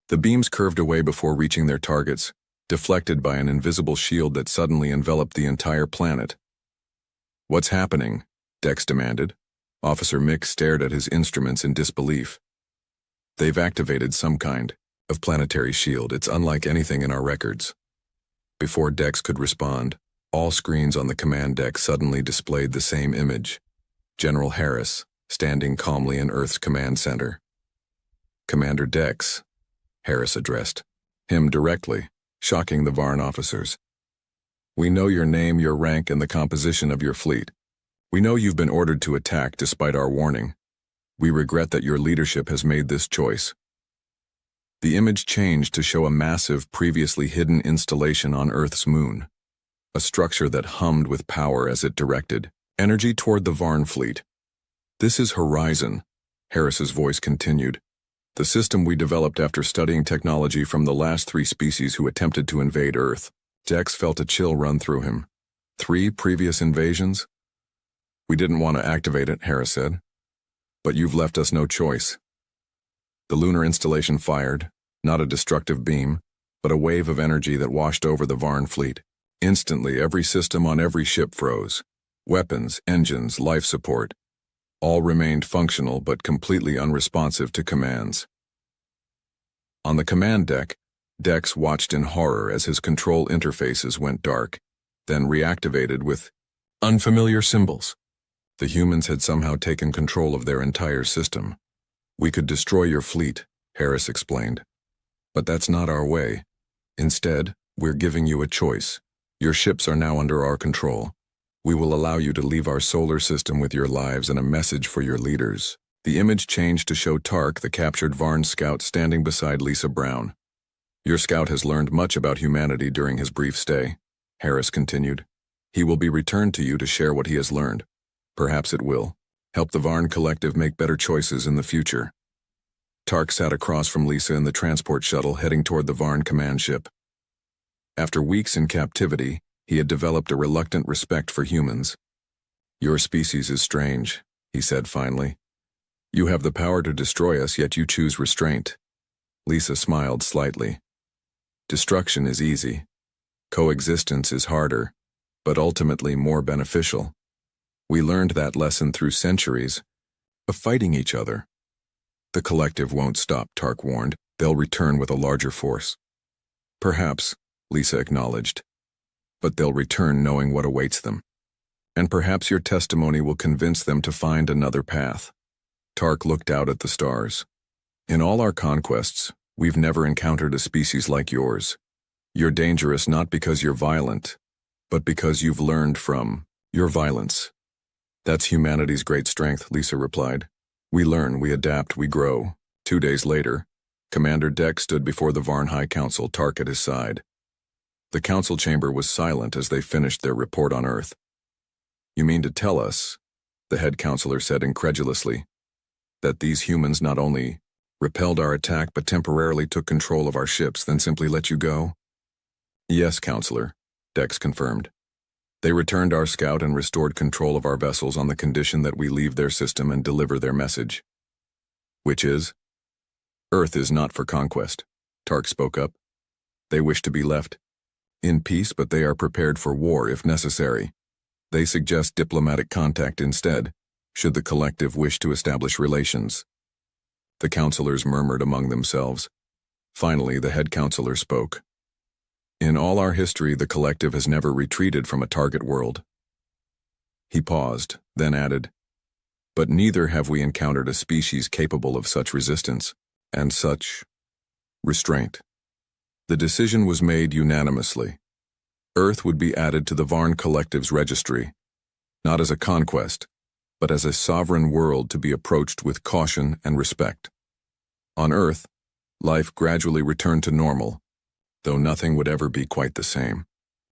The beams curved away before reaching their targets, deflected by an invisible shield that suddenly enveloped the entire planet. What's happening? Dex demanded. Officer Mick stared at his instruments in disbelief. They've activated some kind of planetary shield. It's unlike anything in our records. Before Dex could respond, all screens on the command deck suddenly displayed the same image. General Harris, standing calmly in Earth's command center. "Commander Dex," Harris addressed him directly, shocking the Varn officers. "We know your name, your rank, and the composition of your fleet. We know you've been ordered to attack despite our warning. We regret that your leadership has made this choice." The image changed to show a massive, previously hidden installation on Earth's moon, a structure that hummed with power as it directed energy toward the Varn fleet. "This is Horizon," Harris's voice continued. "The system we developed after studying technology from the last 3 species who attempted to invade Earth." Dex felt a chill run through him. 3 previous invasions? "We didn't want to activate it," Harris said. "But you've left us no choice." The lunar installation fired, not a destructive beam, but a wave of energy that washed over the Varn fleet. Instantly, every system on every ship froze. Weapons, engines, life support. All remained functional but completely unresponsive to commands. On the command deck, Dex watched in horror as his control interfaces went dark, then reactivated with unfamiliar symbols. The humans had somehow taken control of their entire system. "We could destroy your fleet," Harris explained. "But that's not our way. Instead, we're giving you a choice. Your ships are now under our control. We will allow you to leave our solar system with your lives and a message for your leaders." The image changed to show Tark, the captured Varn scout, standing beside Lisa Brown. "Your scout has learned much about humanity during his brief stay," Harris continued. "He will be returned to you to share what he has learned. Perhaps it will help the Varn Collective make better choices in the future." Tark sat across from Lisa in the transport shuttle heading toward the Varn command ship. After weeks in captivity, he had developed a reluctant respect for humans. "Your species is strange," he said finally. "You have the power to destroy us, yet you choose restraint." Lisa smiled slightly. "Destruction is easy. Coexistence is harder, but ultimately more beneficial. We learned that lesson through centuries of fighting each other." "The Collective won't stop," Tark warned. "They'll return with a larger force." "Perhaps," Lisa acknowledged. "But they'll return knowing what awaits them. And perhaps your testimony will convince them to find another path." Tark looked out at the stars. "In all our conquests, we've never encountered a species like yours. You're dangerous not because you're violent, but because you've learned from your violence." "That's humanity's great strength," Lisa replied. "We learn, we adapt, we grow." 2 days later, Commander Dex stood before the Varn High Council, Tark at his side. The council chamber was silent as they finished their report on Earth. "You mean to tell us," the head counselor said incredulously, "that these humans not only repelled our attack but temporarily took control of our ships, then simply let you go?" "Yes, Counselor," Dex confirmed. "They returned our scout and restored control of our vessels on the condition that we leave their system and deliver their message." "Which is?" "Earth is not for conquest," Tark spoke up. "They wish to be left in peace, but they are prepared for war if necessary. They suggest diplomatic contact instead, should the Collective wish to establish relations." The counselors murmured among themselves. Finally, the head counselor spoke. "In all our history, the Collective has never retreated from a target world." He paused, then added, "But neither have we encountered a species capable of such resistance and such restraint." The decision was made unanimously. Earth would be added to the Varn Collective's registry, not as a conquest, but as a sovereign world to be approached with caution and respect. On Earth, life gradually returned to normal, though nothing would ever be quite the same.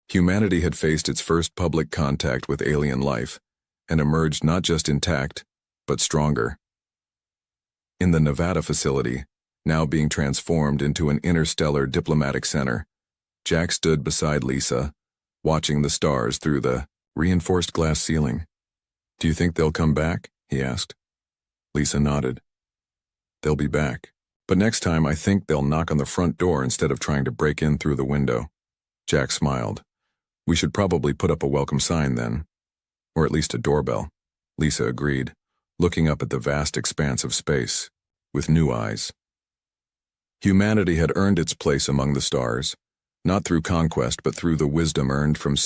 Humanity had faced its first public contact with alien life, and emerged not just intact, but stronger. In the Nevada facility, now being transformed into an interstellar diplomatic center, Jack stood beside Lisa, watching the stars through the reinforced glass ceiling. "Do you think they'll come back?" he asked. Lisa nodded. "They'll be back. But next time I think they'll knock on the front door instead of trying to break in through the window." Jack smiled. "We should probably put up a welcome sign then. Or at least a doorbell." Lisa agreed, looking up at the vast expanse of space with new eyes. Humanity had earned its place among the stars, not through conquest but through the wisdom earned from